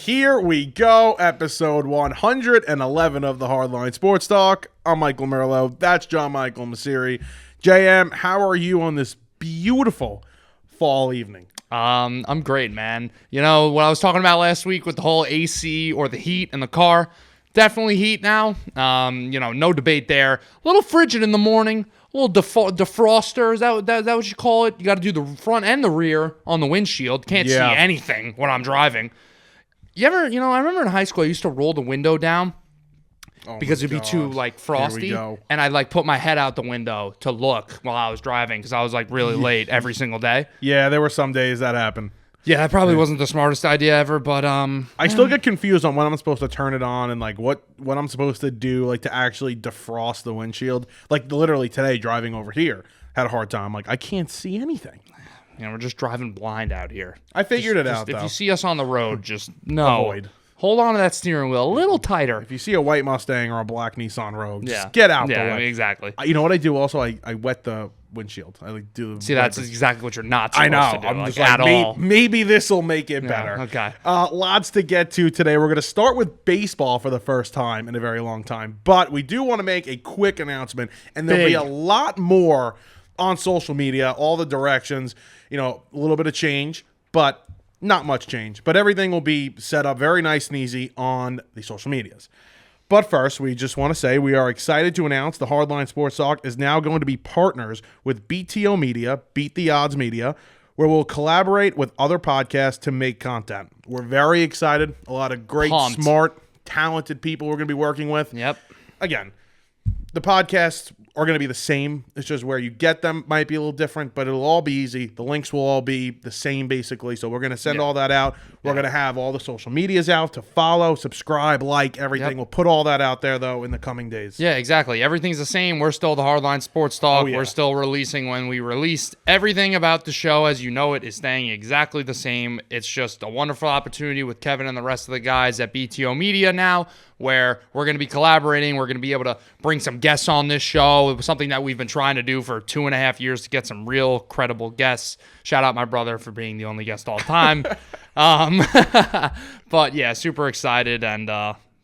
Here we go, episode 111 of the Hardline Sports Talk. I'm Michael Merlo. That's John Michael Masiri. JM, how are you on this beautiful fall evening? I'm great, man. You know, what I was talking about last week with the whole AC or the heat in the car, definitely heat now. No debate there. A little frigid in the morning, a little defroster. Is that what you call it? You got to do the front and the rear on the windshield. Can't see anything when I'm driving. I remember in high school I used to roll the window down because it'd be too frosty, and I'd put my head out the window to look while I was driving because I was really late every single day. Yeah, there were some days that happened. Yeah, that probably wasn't the smartest idea ever, but I still get confused on when I'm supposed to turn it on and what I'm supposed to do to actually defrost the windshield. Literally today driving over here had a hard time. I can't see anything. We're just driving blind out here. I figured it out, though. If you see us on the road, just avoid. Hold on to that steering wheel a little tighter. If you see a white Mustang or a black Nissan Rogue, just get out the way. Yeah, exactly. You know what I do also? I wet the windshield. That's exactly what you're not supposed to do. I'm just at all. Maybe this will make it better. Okay. Lots to get to today. We're going to start with baseball for the first time in a very long time. But we do want to make a quick announcement, and there'll be a lot more on social media, all the directions, a little bit of change, but not much change. But everything will be set up very nice and easy on the social medias. But first, we just want to say we are excited to announce the Hardline Sports Talk is now going to be partners with BTO Media, Beat the Odds Media, where we'll collaborate with other podcasts to make content. We're very excited. A lot of great, smart, talented people we're going to be working with. Yep. Again, the podcasts are going to be the same. It's just where you get them might be a little different, but it'll all be easy. The links will all be the same, basically. So we're going to send all that out. We're going to have all the social medias out to follow, subscribe, everything. We'll put all that out there, though, in the coming days. Yeah, exactly. Everything's the same. We're still the Hardline Sports Talk. We're still releasing when we released. Everything about the show, as you know it, is staying exactly the same. It's just a wonderful opportunity with Kevin and the rest of the guys at BTO Media now, where we're going to be collaborating. We're going to be able to bring some guests on this show. It was something that we've been trying to do for 2.5 years to get some real credible guests. Shout out my brother for being the only guest all the time. But yeah, super excited and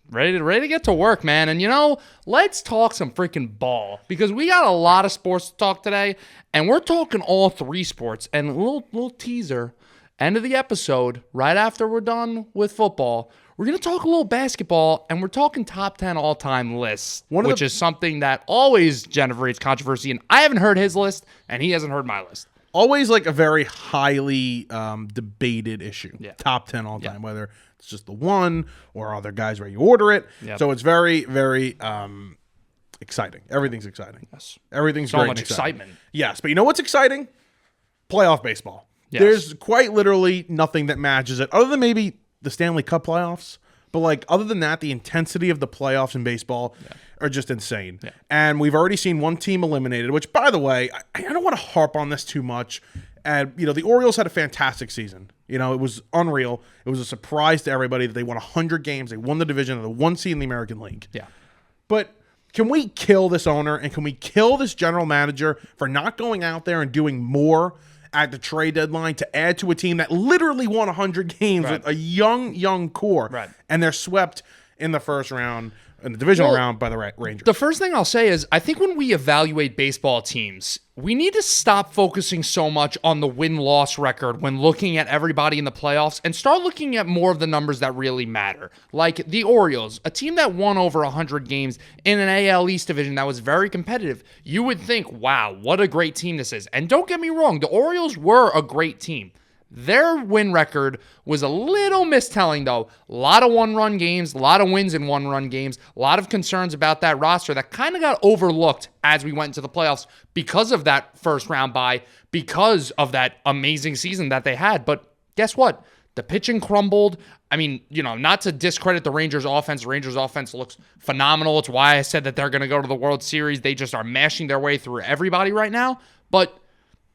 ready to get to work, man. And let's talk some freaking ball, because we got a lot of sports to talk today, and we're talking all three sports. And a little teaser, end of the episode, right after we're done with football, we're going to talk a little basketball, and we're talking top 10 all-time lists, which is something that always generates controversy, and I haven't heard his list, and he hasn't heard my list. Always a very highly debated issue. Yeah. Top 10 all-time, whether it's just the one or other guys where you order it. Yep. So it's very, very exciting. Everything's exciting. Yes. Everything's so great much excitement. Yes, but you know what's exciting? Playoff baseball. Yes. There's quite literally nothing that matches it, other than maybe the Stanley Cup playoffs, but other than that, the intensity of the playoffs in baseball are just insane. Yeah. And we've already seen one team eliminated, which, by the way, I don't want to harp on this too much. And the Orioles had a fantastic season. It was unreal. It was a surprise to everybody that they won 100 games. They won the division, the one seed in the American League. Yeah. But can we kill this owner, and can we kill this general manager for not going out there and doing more at the trade deadline to add to a team that literally won 100 games with a young core, and they're swept in the first round, in the divisional round, by the Rangers? The first thing I'll say is I think when we evaluate baseball teams, we need to stop focusing so much on the win-loss record when looking at everybody in the playoffs and start looking at more of the numbers that really matter. Like the Orioles, a team that won over 100 games in an AL East division that was very competitive. You would think, wow, what a great team this is. And don't get me wrong, the Orioles were a great team. Their win record was a little mistelling, though. A lot of one-run games, a lot of wins in one-run games, a lot of concerns about that roster that kind of got overlooked as we went into the playoffs because of that first-round bye, because of that amazing season that they had. But guess what? The pitching crumbled. I mean, not to discredit the Rangers' offense. The Rangers' offense looks phenomenal. It's why I said that they're going to go to the World Series. They just are mashing their way through everybody right now. But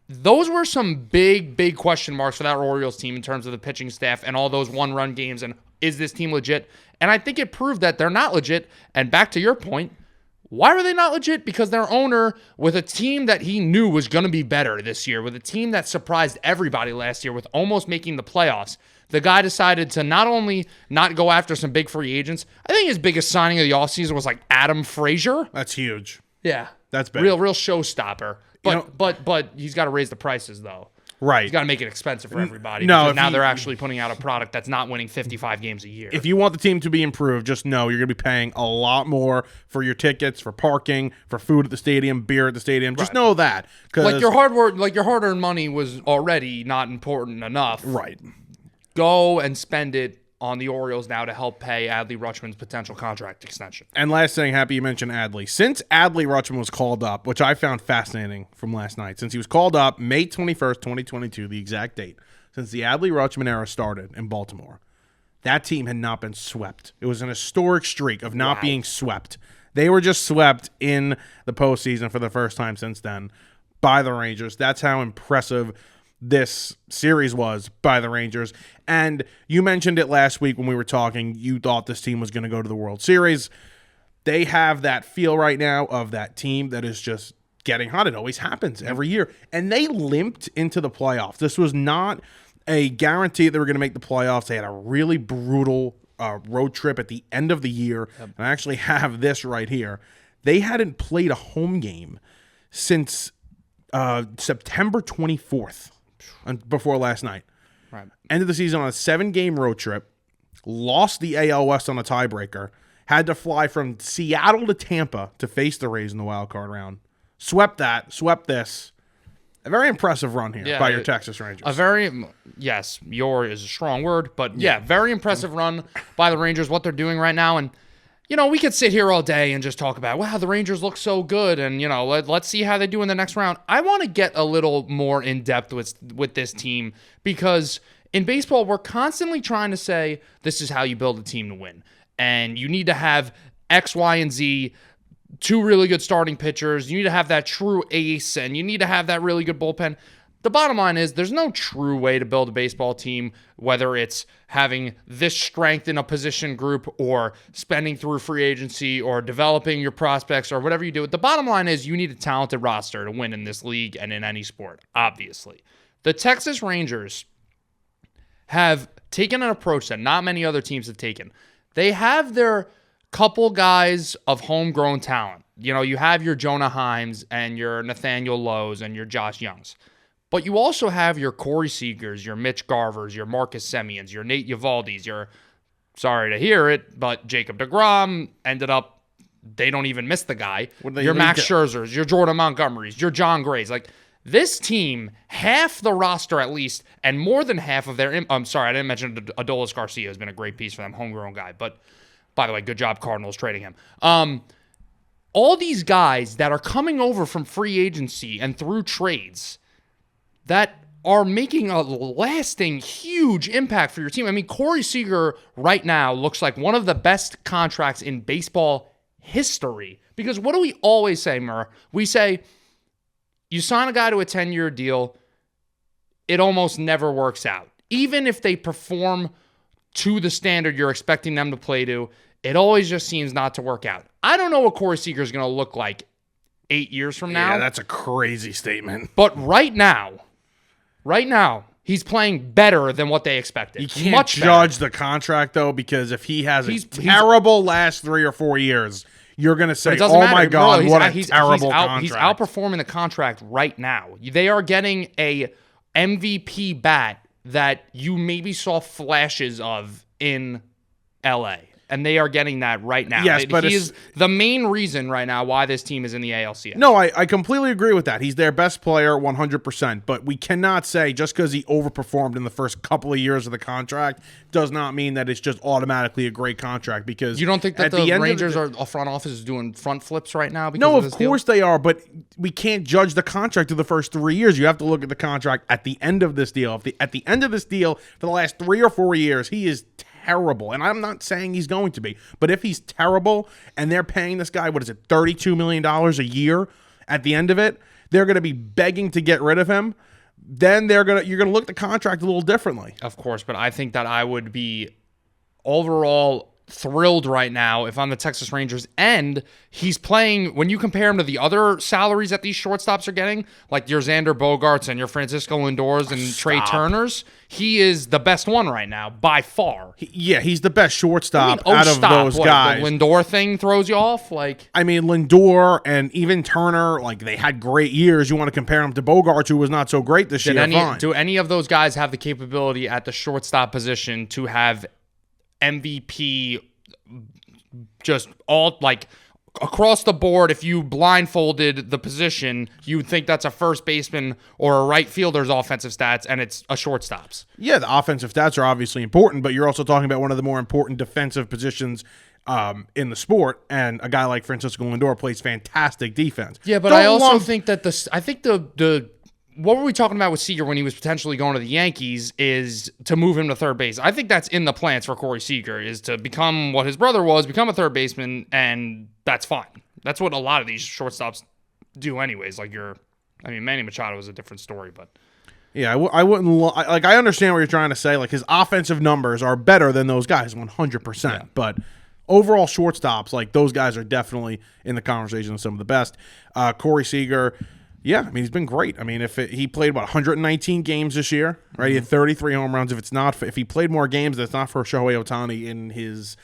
those were some big question marks for that Orioles team in terms of the pitching staff and all those one-run games. And is this team legit? And I think it proved that they're not legit. And back to your point, Why were they not legit? Because their owner, with a team that he knew was going to be better this year, with a team that surprised everybody last year with almost making the playoffs, the guy decided to not only not go after some big free agents, I think his biggest signing of the offseason was like Adam Frazier. That's huge. Yeah. That's big. Real showstopper. But he's got to raise the prices, though. Right. He's got to make it expensive for everybody. No, because now they're actually putting out a product that's not winning 55 games a year. If you want the team to be improved, just know you're going to be paying a lot more for your tickets, for parking, for food at the stadium, beer at the stadium. Just know that. Like your hard-earned money was already not important enough. Right. Go and spend it on the Orioles now to help pay Adley Rutschman's potential contract extension. And last thing, happy you mentioned Adley. Since Adley Rutschman was called up, which I found fascinating from last night, since he was called up May 21st, 2022, the exact date, since the Adley Rutschman era started in Baltimore, that team had not been swept. It was an historic streak of not being swept. They were just swept in the postseason for the first time since then by the Rangers. That's how impressive this series was by the Rangers. And you mentioned it last week when we were talking. You thought this team was going to go to the World Series. They have that feel right now of that team that is just getting hot. It always happens every year. And they limped into the playoffs. This was not a guarantee that they were going to make the playoffs. They had a really brutal road trip at the end of the year. And I actually have this right here. They hadn't played a home game since September 24th. Before last night. Right. Ended the season on a 7-game road trip, lost the AL West on a tiebreaker, had to fly from Seattle to Tampa to face the Rays in the wild card round. Swept this. A very impressive run here by your Texas Rangers. Your is a strong word, but very impressive run by the Rangers, what they're doing right now. And we could sit here all day and just talk about, wow, the Rangers look so good, and, let's see how they do in the next round. I want to get a little more in-depth with this team because in baseball, we're constantly trying to say this is how you build a team to win. And you need to have X, Y, and Z, 2 really good starting pitchers. You need to have that true ace, and you need to have that really good bullpen. The bottom line is there's no true way to build a baseball team, whether it's having this strength in a position group or spending through free agency or developing your prospects or whatever you do. The bottom line is you need a talented roster to win in this league and in any sport, obviously. The Texas Rangers have taken an approach that not many other teams have taken. They have their couple guys of homegrown talent. You have your Jonah Himes and your Nathaniel Lowe's and your Josh Youngs. But you also have your Corey Seagers, your Mitch Garvers, your Marcus Semyons, your Nate Eovaldi's, your, sorry to hear it, but Jacob deGrom ended up, they don't even miss the guy. Your Max Scherzers, your Jordan Montgomerys, your John Grays. Like, this team, half the roster at least, and more than half of their, I'm sorry, I didn't mention Adolis Garcia has been a great piece for them, homegrown guy. But, by the way, good job Cardinals trading him. All these guys that are coming over from free agency and through trades that are making a lasting, huge impact for your team. I mean, Corey Seager right now looks like one of the best contracts in baseball history. Because what do we always say, Murr? We say, you sign a guy to a 10-year deal, it almost never works out. Even if they perform to the standard you're expecting them to play to, it always just seems not to work out. I don't know what Corey Seager is going to look like 8 years from now. Yeah, that's a crazy statement. But right now, he's playing better than what they expected. You can't judge the contract, though, because if he has a terrible last 3 or 4 years, you're going to say, oh, my God, what a terrible contract. He's outperforming the contract right now. They are getting a MVP bat that you maybe saw flashes of in L.A., and they are getting that right now. Yes, but he is the main reason right now why this team is in the ALCS. No, I completely agree with that. He's their best player 100%, but we cannot say just because he overperformed in the first couple of years of the contract does not mean that it's just automatically a great contract. Because you don't think that the Rangers are a front office is doing front flips right now? No, of course they are, but we can't judge the contract of the first 3 years. You have to look at the contract at the end of this deal. At the end of this deal, for the last 3 or 4 years, he is terrible. And I'm not saying he's going to be, but if he's terrible and they're paying this guy, $32 million a year at the end of it, they're going to be begging to get rid of him. Then you're going to look at the contract a little differently. Of course, but I think that I would be overall thrilled right now if I'm the Texas Rangers, and he's playing, when you compare him to the other salaries that these shortstops are getting, like your Xander Bogaerts and your Francisco Lindors and Trey Turners, he is the best one right now by far. He's the best shortstop out of those guys. The Lindor thing throws you off? Lindor and even Turner, they had great years. You want to compare him to Bogaerts, who was not so great this year. Do any of those guys have the capability at the shortstop position to have MVP just all across the board? If you blindfolded the position, you would think that's a first baseman or a right fielder's offensive stats, and it's a shortstop's. Yeah, the offensive stats are obviously important, but you're also talking about one of the more important defensive positions in the sport, and a guy like Francisco Lindor plays fantastic defense. Yeah, but I also think that the what were we talking about with Seager when he was potentially going to the Yankees is to move him to third base. I think that's in the plans for Corey Seager, is to become what his brother was, become a third baseman, and that's fine. That's what a lot of these shortstops do anyways. Manny Machado is a different story, but... Yeah, I wouldn't... I understand what you're trying to say. His offensive numbers are better than those guys, 100%. Yeah. But overall shortstops, those guys are definitely in the conversation of some of the best. Corey Seager... Yeah, he's been great. He played about 119 games this year, right? He had 33 home runs. If he played more games that's not for Shohei Ohtani in his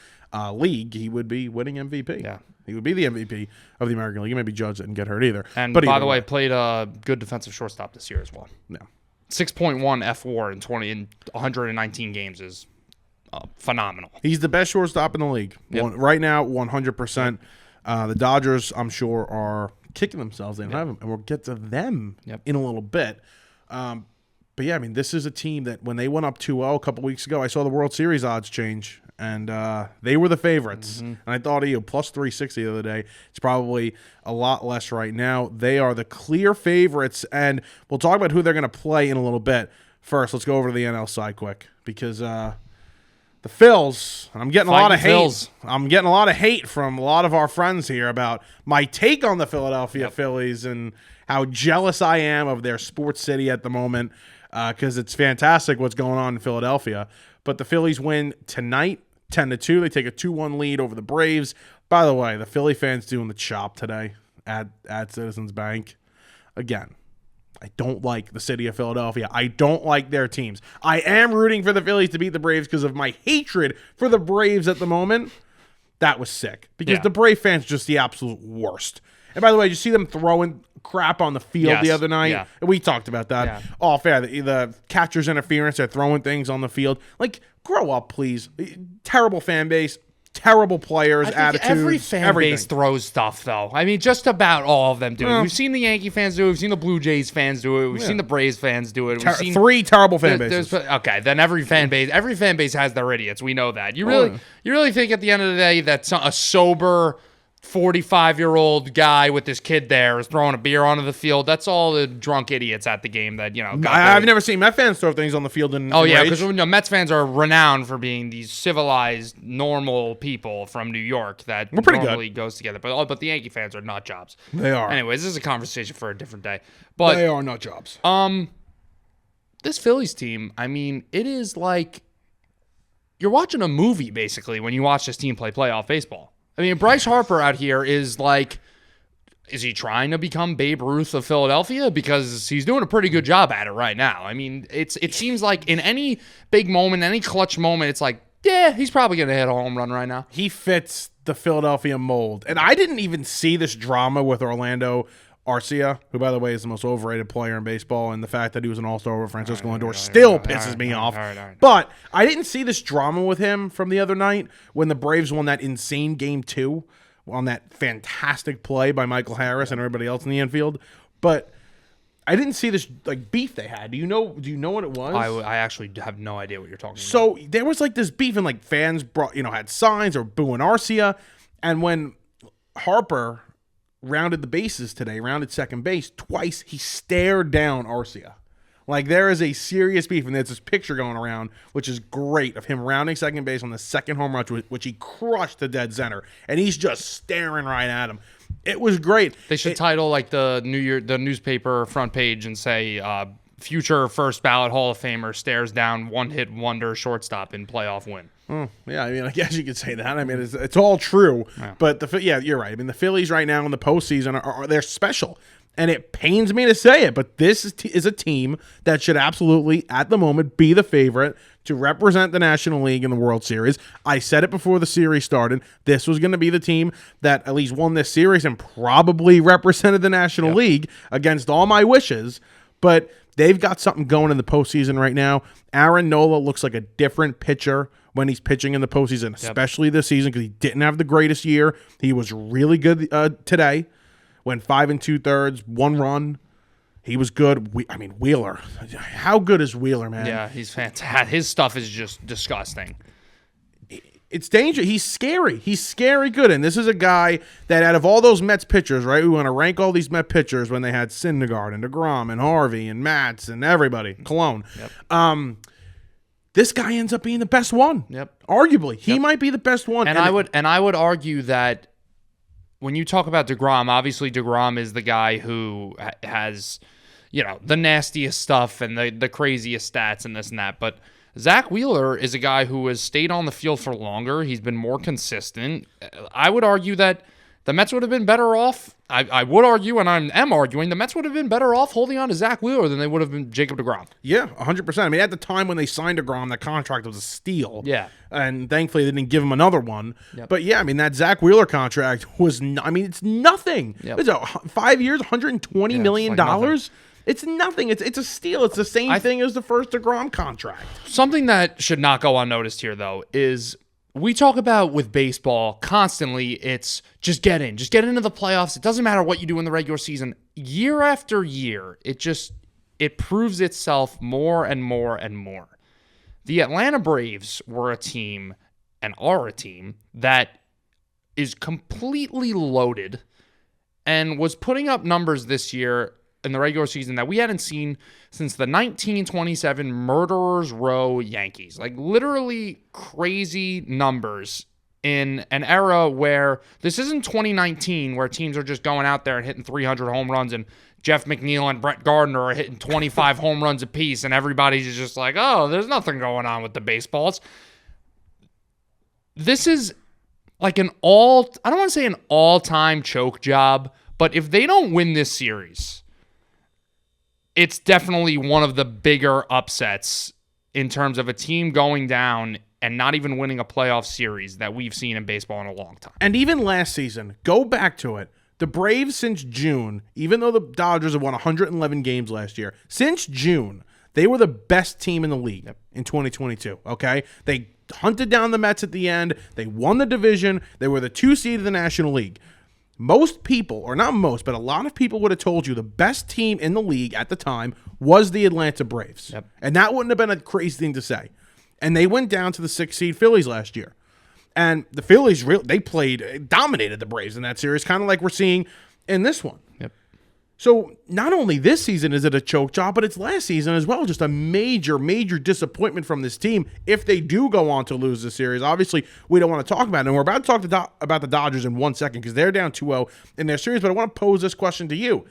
league, he would be winning MVP. Yeah. He would be the MVP of the American League. He maybe Judge didn't get hurt either. And by the way, played a good defensive shortstop this year as well. Yeah. 6.1 FWAR in 119 games is phenomenal. He's the best shortstop in the league. Yep. Right now, 100%. The Dodgers, I'm sure, are kicking themselves. They don't have him, and we'll get to them in a little bit. But yeah, this is a team that when they went up 2-0 a couple weeks ago, I saw the World Series odds change, and they were the favorites. Mm-hmm. And I thought plus 360 the other day. It's probably a lot less right now. They are the clear favorites, and we'll talk about who they're going to play in a little bit. First, let's go over to the NL side quick, because the Phils, and I'm getting a lot of hate. I'm getting a lot of hate from a lot of our friends here about my take on the Philadelphia Phillies and how jealous I am of their sports city at the moment, because it's fantastic what's going on in Philadelphia. But the Phillies win tonight, 10-2. They take a 2-1 lead over the Braves. By the way, the Philly fans doing the chop today at Citizens Bank. Again, I don't like the city of Philadelphia. I don't like their teams. I am rooting for the Phillies to beat the Braves because of my hatred for the Braves at the moment. That was sick, because the Brave fans are just the absolute worst. And by the way, did you see them throwing crap on the field the other night? Yeah. We talked about that. Yeah. All fair. The catcher's interference, they're throwing things on the field. Grow up, please. Terrible fan base. Terrible players, attitudes, every fan base throws stuff, though. Just about all of them do it. We've seen the Yankee fans do it. We've seen the Blue Jays fans do it. We've seen the Braves fans do it. We've seen three terrible fan bases. Okay, then every fan base has their idiots. We know that. You really think at the end of the day that a sober 45-year-old guy with his kid there is throwing a beer onto the field? That's all the drunk idiots at the game that, I've never seen Met fans throw things on the field. Because Mets fans are renowned for being these civilized, normal people from New York that normally goes together. But the Yankee fans are nut jobs. They are. Anyways, this is a conversation for a different day. But they are nut jobs. This Phillies team, it is like you're watching a movie, basically, when you watch this team play playoff baseball. Bryce Harper out here is he trying to become Babe Ruth of Philadelphia? Because he's doing a pretty good job at it right now. It seems like in any big moment, any clutch moment, it's he's probably going to hit a home run right now. He fits the Philadelphia mold. And I didn't even see this drama with Orlando Arcia, who, by the way, is the most overrated player in baseball, and the fact that he was an all-star over Francisco Lindor still pisses me off. But I didn't see this drama with him from the other night when the Braves won that insane Game 2 on that fantastic play by Michael Harris and everybody else in the infield. But I didn't see this beef they had. Do you know what it was? I actually have no idea what you're talking about. So there was this beef, and fans brought had signs or booing Arcia, and when Harper rounded the bases today, rounded second base twice, he stared down Arcia. There is a serious beef, and there's this picture going around, which is great, of him rounding second base on the second home run, which he crushed to dead center, and he's just staring right at him. It was great. They should title the newspaper front page and say future first ballot Hall of Famer stares down one-hit wonder shortstop in playoff win. Yeah, I mean, I guess you could say that. I mean, it's all true. Yeah. But you're right. I mean, the Phillies right now in the postseason they're special, and it pains me to say it, but this is a team that should absolutely, at the moment, be the favorite to represent the National League in the World Series. I said it before the series started. This was going to be the team that at least won this series and probably represented the National League against all my wishes. But they've got something going in the postseason right now. Aaron Nola looks like a different pitcher when he's pitching in the postseason, especially this season, because he didn't have the greatest year. He was really good today. Went 5 2/3, 1 run. He was good. Wheeler. How good is Wheeler, man? Yeah, he's fantastic. His stuff is just disgusting. It's dangerous. He's scary. He's scary good. And this is a guy that out of all those Mets pitchers, right, we want to rank all these Mets pitchers when they had Syndergaard and DeGrom and Harvey and Matz and everybody, Cologne. This guy ends up being the best one. Arguably. He might be the best one. And I would argue that when you talk about DeGrom, obviously DeGrom is the guy who has, the nastiest stuff and the craziest stats and this and that. But Zach Wheeler is a guy who has stayed on the field for longer. He's been more consistent. I would argue that the Mets would have been better off. I would argue, and I am arguing, the Mets would have been better off holding on to Zach Wheeler than they would have been Jacob DeGrom. Yeah, 100%. I mean, at the time when they signed DeGrom, that contract was a steal. Yeah. And thankfully, they didn't give him another one. But yeah, I mean, that Zach Wheeler contract was, it's nothing. It's 5 years, $120 million. It's nothing. It's a steal. It's the same thing as the first DeGrom contract. Something that should not go unnoticed here, though, is we talk about with baseball constantly, it's just get into the playoffs. It doesn't matter what you do in the regular season. Year after year, it proves itself more and more and more. The Atlanta Braves were a team and are a team that is completely loaded and was putting up numbers this year in the regular season that we hadn't seen since the 1927 Murderers Row Yankees. Like literally crazy numbers in an era where this isn't 2019 where teams are just going out there and hitting 300 home runs and Jeff McNeil and Brett Gardner are hitting 25 home runs apiece and everybody's just like, oh, there's nothing going on with the baseballs. This is like I don't want to say an all-time choke job, but if they don't win this series, it's definitely one of the bigger upsets in terms of a team going down and not even winning a playoff series that we've seen in baseball in a long time. And even last season, go back to it. The Braves since June, even though the Dodgers have won 111 games last year, since June, they were the best team in the league in 2022, okay? They hunted down the Mets at the end. They won the division. They were the 2 seed of the National League. Most people, or not most, but a lot of people would have told you the best team in the league at the time was the Atlanta Braves. And that wouldn't have been a crazy thing to say. And they went down to the 6 seed Phillies last year. And the Phillies, dominated the Braves in that series, kind of like we're seeing in this one. So not only this season is it a choke job, but it's last season as well. Just a major, major disappointment from this team if they do go on to lose the series. Obviously, we don't want to talk about it. And we're about to talk about the Dodgers in 1 second because they're down 2-0 in their series. But I want to pose this question to you.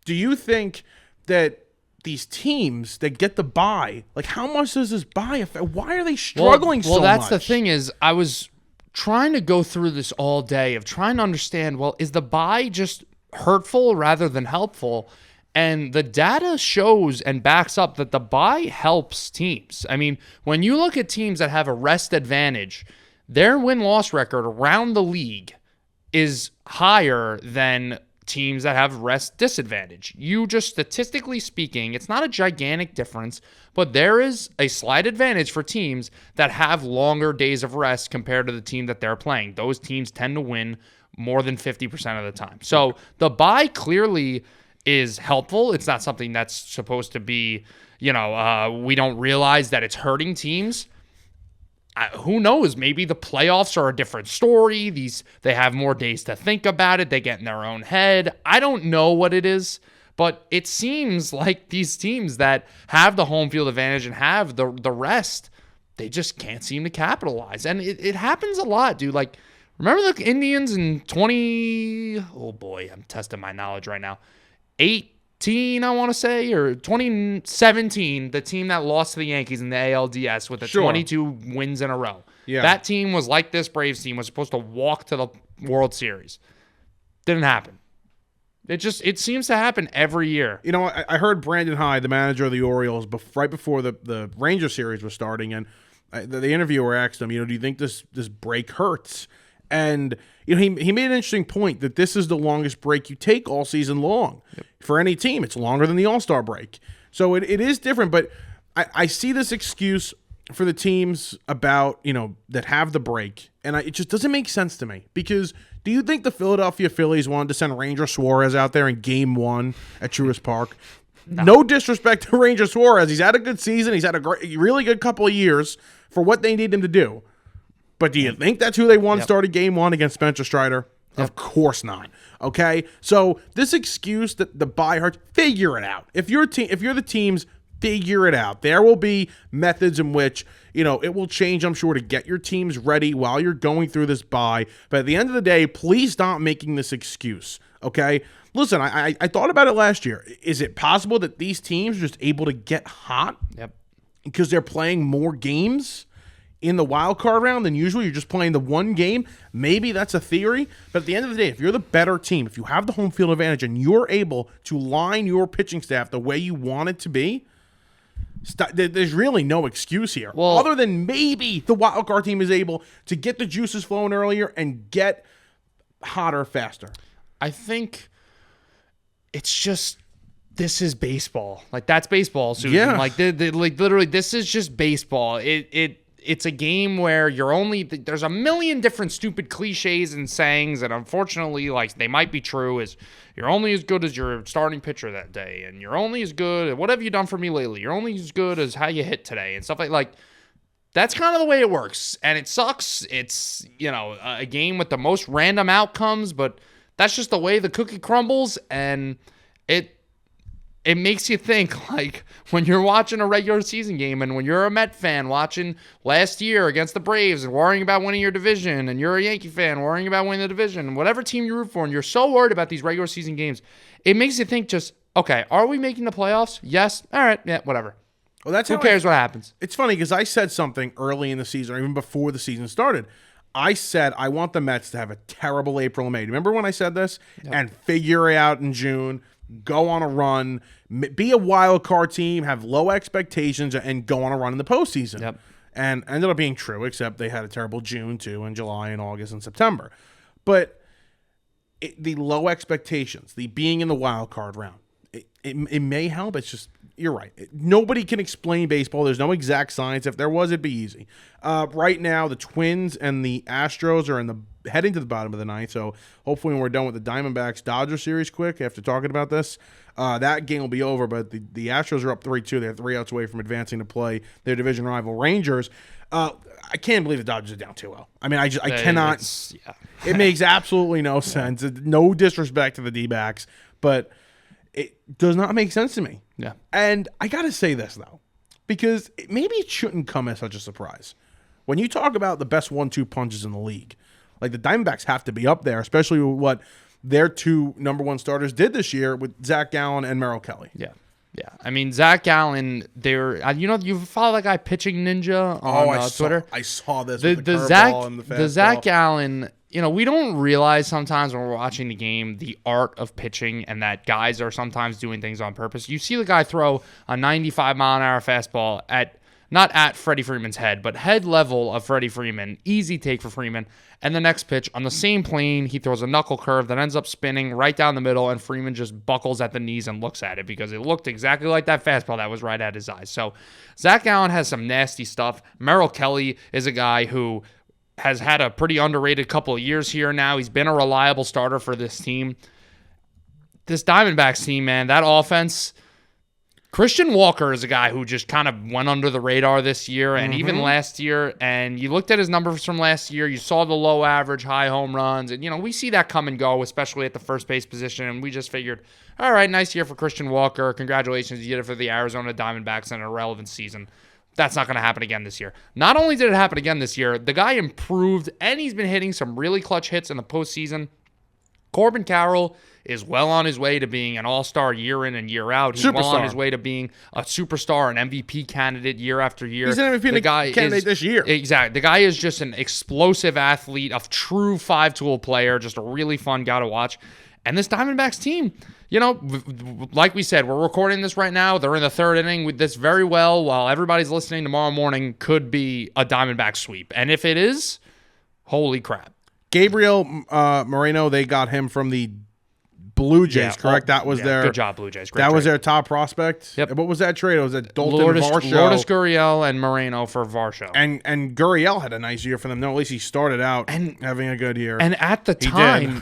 Do you think that these teams that get the bye, like how much does this bye affect? Why are they struggling so much? Well, that's the thing is I was trying to go through this all day of trying to understand, well, is the bye just hurtful rather than helpful? And the data shows and backs up that the bye helps teams. I mean, when you look at teams that have a rest advantage, their win-loss record around the league is higher than teams that have rest disadvantage. You just statistically speaking, it's not a gigantic difference, but there is a slight advantage for teams that have longer days of rest compared to the team that they're playing. Those teams tend to win more than 50% of the time. So the bye clearly is helpful. It's not something that's supposed to be, we don't realize that it's hurting teams. Who knows? Maybe the playoffs are a different story. They have more days to think about it. They get in their own head. I don't know what it is, but it seems like these teams that have the home field advantage and have the rest, they just can't seem to capitalize. And it happens a lot, dude. Like, remember the Indians in oh boy, I'm testing my knowledge right now. I want to say, or 2017, the team that lost to the Yankees in the ALDS with the 22 wins in a row. Yeah. That team was like this Braves team, was supposed to walk to the World Series. Didn't happen. It seems to happen every year. You know, I heard Brandon Hyde, the manager of the Orioles, right before the Ranger series was starting, and the interviewer asked him, do you think this break hurts? And he made an interesting point that this is the longest break you take all season long. Yep. For any team. It's longer than the All-Star break. So it is different, but I see this excuse for the teams about, that have the break, and it just doesn't make sense to me. Because do you think the Philadelphia Phillies wanted to send Ranger Suarez out there in Game 1 at Truist Park? No disrespect to Ranger Suarez. He's had a good season. He's had a really good couple of years for what they need him to do. But do you think that's who they want started Game 1 against Spencer Strider? Of course not. Okay? So this excuse that the bye hurts, figure it out. If you're the teams, figure it out. There will be methods in which, it will change, I'm sure, to get your teams ready while you're going through this bye. But at the end of the day, please stop making this excuse. Okay? Listen, I thought about it last year. Is it possible that these teams are just able to get hot? Yep. Because they're playing more games in the wild card round than usual? You're just playing the one game? Maybe that's a theory. But at the end of the day, if you're the better team, if you have the home field advantage and you're able to line your pitching staff the way you want it to be, there's really no excuse here. Well, other than maybe the wild card team is able to get the juices flowing earlier and get hotter faster. I think it's just, this is baseball. Like, that's baseball, Susan. Yeah. Like, literally, this is just baseball. It's a game where there's a million different stupid cliches and sayings, and unfortunately, like, they might be true, is you're only as good as your starting pitcher that day, and you're only as good at what have you done for me lately? You're only as good as how you hit today, and stuff like that's kind of the way it works, and it sucks. It's, a game with the most random outcomes, but that's just the way the cookie crumbles, and it makes you think, like, when you're watching a regular season game and when you're a Met fan watching last year against the Braves and worrying about winning your division, and you're a Yankee fan worrying about winning the division, whatever team you root for, and you're so worried about these regular season games, it makes you think just, okay, are we making the playoffs? Yes. All right. Yeah, whatever. Well, that's who cares what happens? It's funny because I said something early in the season, or even before the season started. I said I want the Mets to have a terrible April and May. Remember when I said this? Yep. And figure it out in June, go on a run, be a wild card team, have low expectations, and go on a run in the postseason. Yep. And ended up being true, except they had a terrible June, too, and July and August and September. But the low expectations, the being in the wild card round, it may help. It's just, you're right. Nobody can explain baseball. There's no exact science. If there was, it'd be easy. Right now, the Twins and the Astros are heading to the bottom of the ninth. So hopefully when we're done with the Diamondbacks-Dodgers series quick after talking about this, that game will be over. But the Astros are up 3-2. They're 3 outs away from advancing to play their division rival Rangers. I can't believe the Dodgers are down 2-0. I mean, I cannot. Yeah. It makes absolutely no sense. No disrespect to the D-backs, but it does not make sense to me. Yeah. And I got to say this, though, because maybe it shouldn't come as such a surprise. When you talk about the best 1-2 punches in the league, like the Diamondbacks have to be up there, especially with what their two number one starters did this year with Zach Gallen and Merrill Kelly. Yeah. Yeah. I mean, Zach Gallen, you follow that guy Pitching Ninja on Twitter? I saw this with the curveball and the fastball. The Zach Gallen, we don't realize sometimes when we're watching the game the art of pitching and that guys are sometimes doing things on purpose. You see the guy throw a 95-mile-an-hour fastball not at Freddie Freeman's head, but head level of Freddie Freeman. Easy take for Freeman. And the next pitch, on the same plane, he throws a knuckle curve that ends up spinning right down the middle, and Freeman just buckles at the knees and looks at it because it looked exactly like that fastball that was right at his eyes. So Zach Gallen has some nasty stuff. Merrill Kelly is a guy who has had a pretty underrated couple of years here now. He's been a reliable starter for this team. This Diamondbacks team, man, that offense... Christian Walker is a guy who just kind of went under the radar this year and even last year. And you looked at his numbers from last year. You saw the low average, high home runs. And, we see that come and go, especially at the first base position. And we just figured, all right, nice year for Christian Walker. Congratulations. You did it for the Arizona Diamondbacks in a relevant season. That's not going to happen again this year. Not only did it happen again this year, the guy improved, and he's been hitting some really clutch hits in the postseason. Corbin Carroll is well on his way to being an all-star year in and year out. He's well on his way to being a superstar, an MVP candidate year after year. He's an MVP candidate this year. Exactly. The guy is just an explosive athlete, a true five-tool player, just a really fun guy to watch. And this Diamondbacks team, you know, like we said, we're recording this right now. They're in the third inning with this very well. While everybody's listening tomorrow morning, could be a Diamondback sweep. And if it is, holy crap. Gabriel Moreno, they got him from the Blue Jays, correct? That was their good job, Blue Jays. That was their top prospect. Yep. What was that trade? It was that Dalton Varsho. Lourdes Gurriel and Moreno for Varsho. And Gurriel had a nice year for them. No, at least he started out having a good year. And at the time,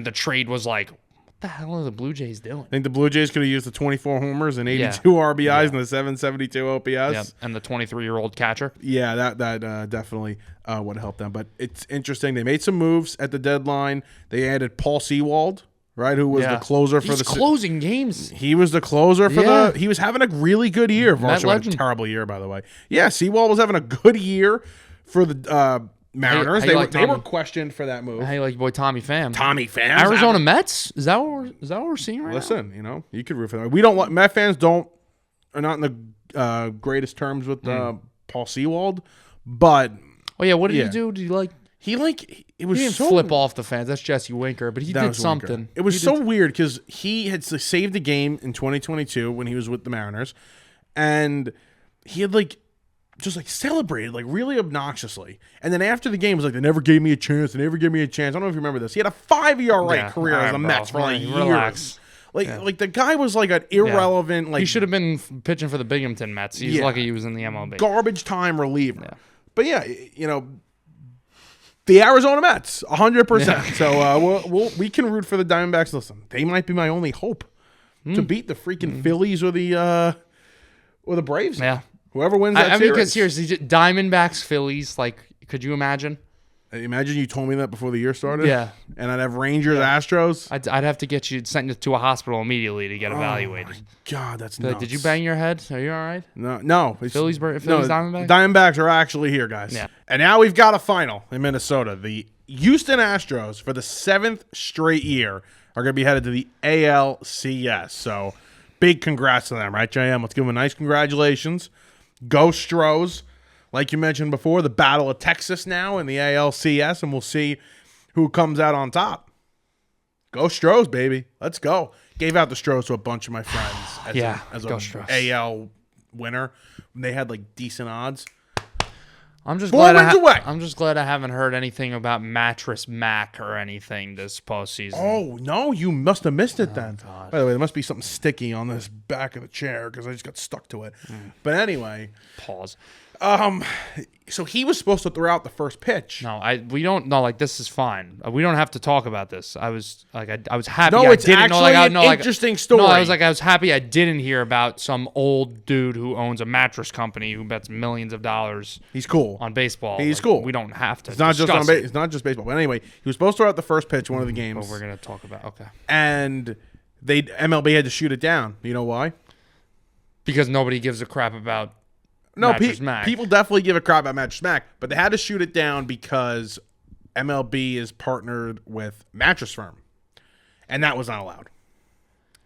the trade was like, what the hell are the Blue Jays doing? I think the Blue Jays could have used the 24 homers and 82 RBIs and the 772 OPS. Yep. And the 23-year-old catcher. Yeah, that definitely would help them. But it's interesting. They made some moves at the deadline. They added Paul Sewald, right, who was the closer for He's closing games. He was the closer for he was having a really good year. Varsho had a terrible year, by the way. Yeah, Sewald was having a good year for the Mariners. They were questioned for that move. How you like your boy Tommy Pham? Tommy Pham. Arizona Mets? Is that what we're seeing right now? Listen, you know, you could root for them. We don't. Met fans are not in the greatest terms with Paul Sewald, but what did he do? Did he like? It was he didn't flip off the fans. That's Jesse Winker, but he did something. Winker. It was so weird because he had saved the game in 2022 when he was with the Mariners, and he had just celebrated really obnoxiously, and then after the game was like, they never gave me a chance. I don't know if you remember this. He had a 5 ERA career as a Mets for years. Relax. The guy was an irrelevant. He should have been pitching for the Binghamton Mets. He's lucky he was in the MLB. Garbage time reliever. Yeah. But the Arizona Mets, 100%. Yeah. So we can root for the Diamondbacks. Listen, they might be my only hope to beat the freaking Phillies or the Braves. Yeah. Whoever wins that series. I mean, because seriously, Diamondbacks, Phillies, could you imagine? Imagine you told me that before the year started. Yeah. And I'd have Rangers, Astros. I'd have to get you sent to a hospital immediately to get evaluated. Oh, my God, that's nuts. Did you bang your head? Are you all right? No. Phillies, Diamondbacks? Diamondbacks are actually here, guys. Yeah. And now we've got a final in Minnesota. The Houston Astros, for the 7th straight year, are going to be headed to the ALCS. So, big congrats to them, right, JM? Let's give them a nice congratulations. Go Stros. Like you mentioned before, the Battle of Texas now in the ALCS, and we'll see who comes out on top. Go Stros, baby. Let's go. Gave out the Stros to a bunch of my friends as a AL winner. They had decent odds. I'm just glad I haven't heard anything about Mattress Mac or anything this postseason. Oh, no, you must have missed it then. God. By the way, there must be something sticky on this back of the chair because I just got stuck to it. But anyway. Pause. So he was supposed to throw out the first pitch. No, we don't know. This is fine. We don't have to talk about this. I was I was happy. No, it's actually an interesting story. No, I was happy I didn't hear about some old dude who owns a mattress company who bets millions of dollars. He's cool on baseball. He's cool. We don't have to. It's not just on it's not just baseball. But anyway, he was supposed to throw out the first pitch one of the games. But we're gonna talk about and MLB had to shoot it down. You know why? Because nobody gives a crap about. No, people definitely give a crap about Mattress Mac, but they had to shoot it down because MLB is partnered with Mattress Firm, and that was not allowed.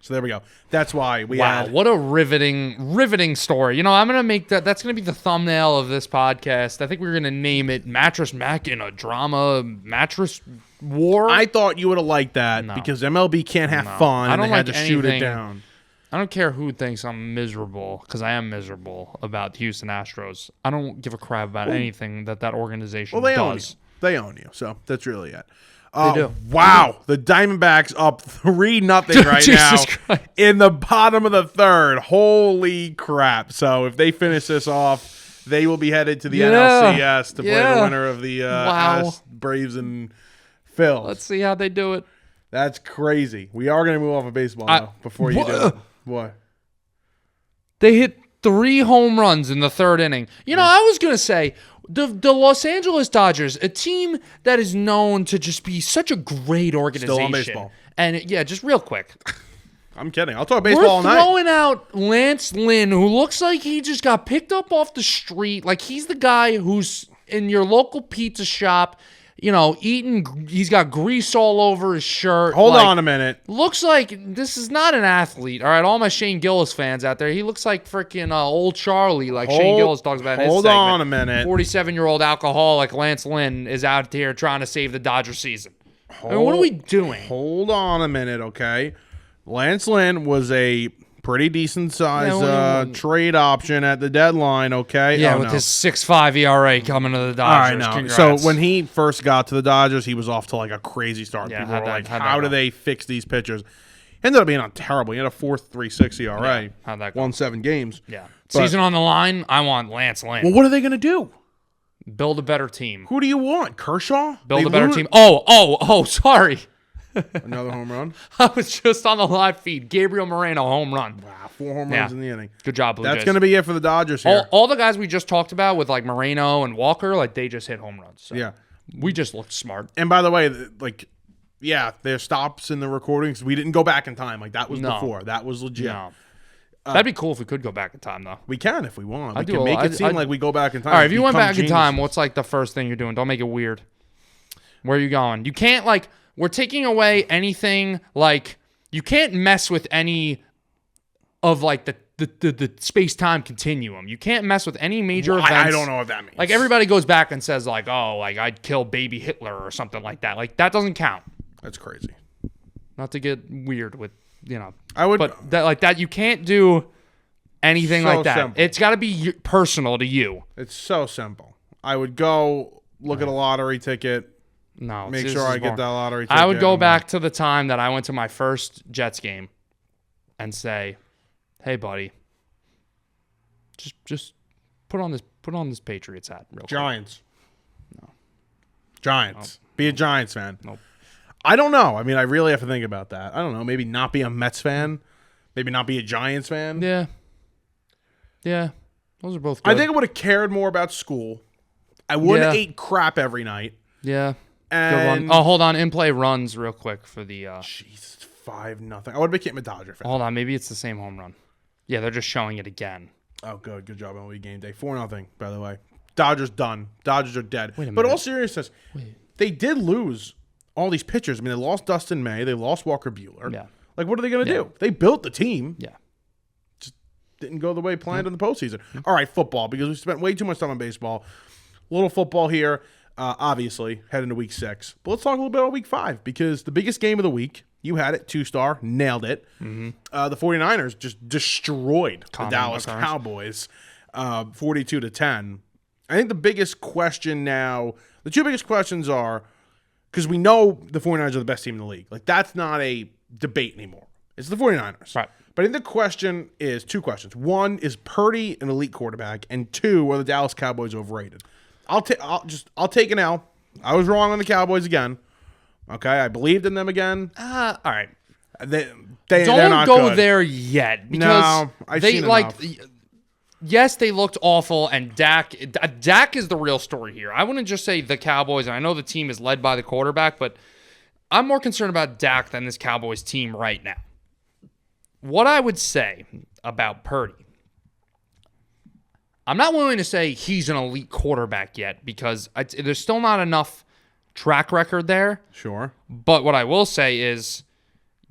So there we go. That's why we had... what a riveting story. I'm going to make that's going to be the thumbnail of this podcast. I think we're going to name it Mattress Mac in a Drama Mattress War. I thought you would have liked that because MLB can't have fun. I don't had to shoot it down. I don't care who thinks I'm miserable, because I am miserable about the Houston Astros. I don't give a crap about anything that organization does. They own you, so that's really it. They do. Wow, the Diamondbacks up 3-0 right now Christ. In the bottom of the third. Holy crap. So if they finish this off, they will be headed to the NLCS to play the winner of the Braves and Phils. Let's see how they do it. That's crazy. We are going to move off of baseball now before you do it. What? They hit 3 home runs in the third inning. I was going to say, the Los Angeles Dodgers, a team that is known to just be such a great organization. Still on baseball. And, just real quick. I'm kidding. I'll talk baseball all night. We're throwing out Lance Lynn, who looks like he just got picked up off the street. He's the guy who's in your local pizza shop. he's got grease all over his shirt. Hold on a minute. Looks like this is not an athlete. All right, all my Shane Gillis fans out there, he looks like freaking old Charlie, like Shane Gillis talks about in his segment. Hold on a minute. 47-year-old alcoholic Lance Lynn is out here trying to save the Dodger season. What are we doing? Hold on a minute, okay? Lance Lynn was a pretty decent size trade option at the deadline, okay? Yeah, with his 6.5 ERA coming to the Dodgers. All right, no. So when he first got to the Dodgers, he was off to like a crazy start. Yeah, people were like, how do they fix these pitchers? Ended up being not terrible. He had a 4.36 ERA. Yeah, how'd that go? Won 7 games. Yeah. But, season on the line, I want Lance Lynn. Well, what are they going to do? Build a better team. Who do you want? Kershaw? Build a better team. Oh, sorry. Another home run? I was just on the live feed. Gabriel Moreno, home run. Wow, 4 home runs in the inning. Good job, Blue Jays. That's going to be it for the Dodgers here. All the guys we just talked about with like Moreno and Walker, like they just hit home runs. So yeah. We just looked smart. And by the way, like, yeah, there's stops in the recordings. We didn't go back in time. Like, that was before. That was legit. No. That'd be cool if we could go back in time, though. We can if we want. We can make it seem like we go back in time. All right, if you went back in time, what's like the first thing you're doing? Don't make it weird. Where are you going? You can't like. We're taking away anything like you can't mess with any of like the space-time continuum. You can't mess with any major events. I don't know what that means. Like everybody goes back and says like, oh, like I'd kill baby Hitler or something like that. Like that doesn't count. That's crazy. Not to get weird with, I would, but that like that you can't do anything like that. Simple. It's got to be personal to you. It's so simple. I would go look at a lottery ticket. No, make sure I get that lottery ticket. I would go back to the time that I went to my first Jets game and say, "Hey, buddy, just put on this Patriots hat real quick." Giants. No. Giants. Be a Giants fan. Nope. I don't know. I mean, I really have to think about that. I don't know. Maybe not be a Mets fan. Maybe not be a Giants fan. Yeah. Yeah. Those are both good. I think I would have cared more about school. I wouldn't have ate crap every night. Yeah. And good run. Oh, hold on. In-play runs real quick for the... Jeez, 5-0. I would have became a Dodger fan. Hold on. Maybe it's the same home run. Yeah, they're just showing it again. Oh, good. Good job MLB game day. 4-0, by the way. Dodgers done. Dodgers are dead. Wait a minute. But all seriousness, they did lose all these pitchers. I mean, they lost Dustin May. They lost Walker Buehler. Yeah. Like, what are they going to do? They built the team. Yeah. Just didn't go the way planned in the postseason. All right, football, because we spent way too much time on baseball. Little football here, obviously, heading to week 6. But let's talk a little bit about week 5, because the biggest game of the week, you had it, 2-star, nailed it. Mm-hmm. The 49ers just destroyed the Dallas Cowboys, 42-10. I think the biggest question now, the two biggest questions are, because we know the 49ers are the best team in the league. Like, that's not a debate anymore. It's the 49ers. Right. But I think the question is two questions. One, is Purdy an elite quarterback? And two, are the Dallas Cowboys overrated? I'll take an L. I was wrong on the Cowboys again. Okay, I believed in them again. All right. They're Don't not go good. there yet, because I've they seen like. enough. Yes, they looked awful, and Dak is the real story here. I wouldn't just say the Cowboys, and I know the team is led by the quarterback, but I'm more concerned about Dak than this Cowboys team right now. What I would say about Purdy, I'm not willing to say he's an elite quarterback yet, because there's still not enough track record there. Sure. But what I will say is,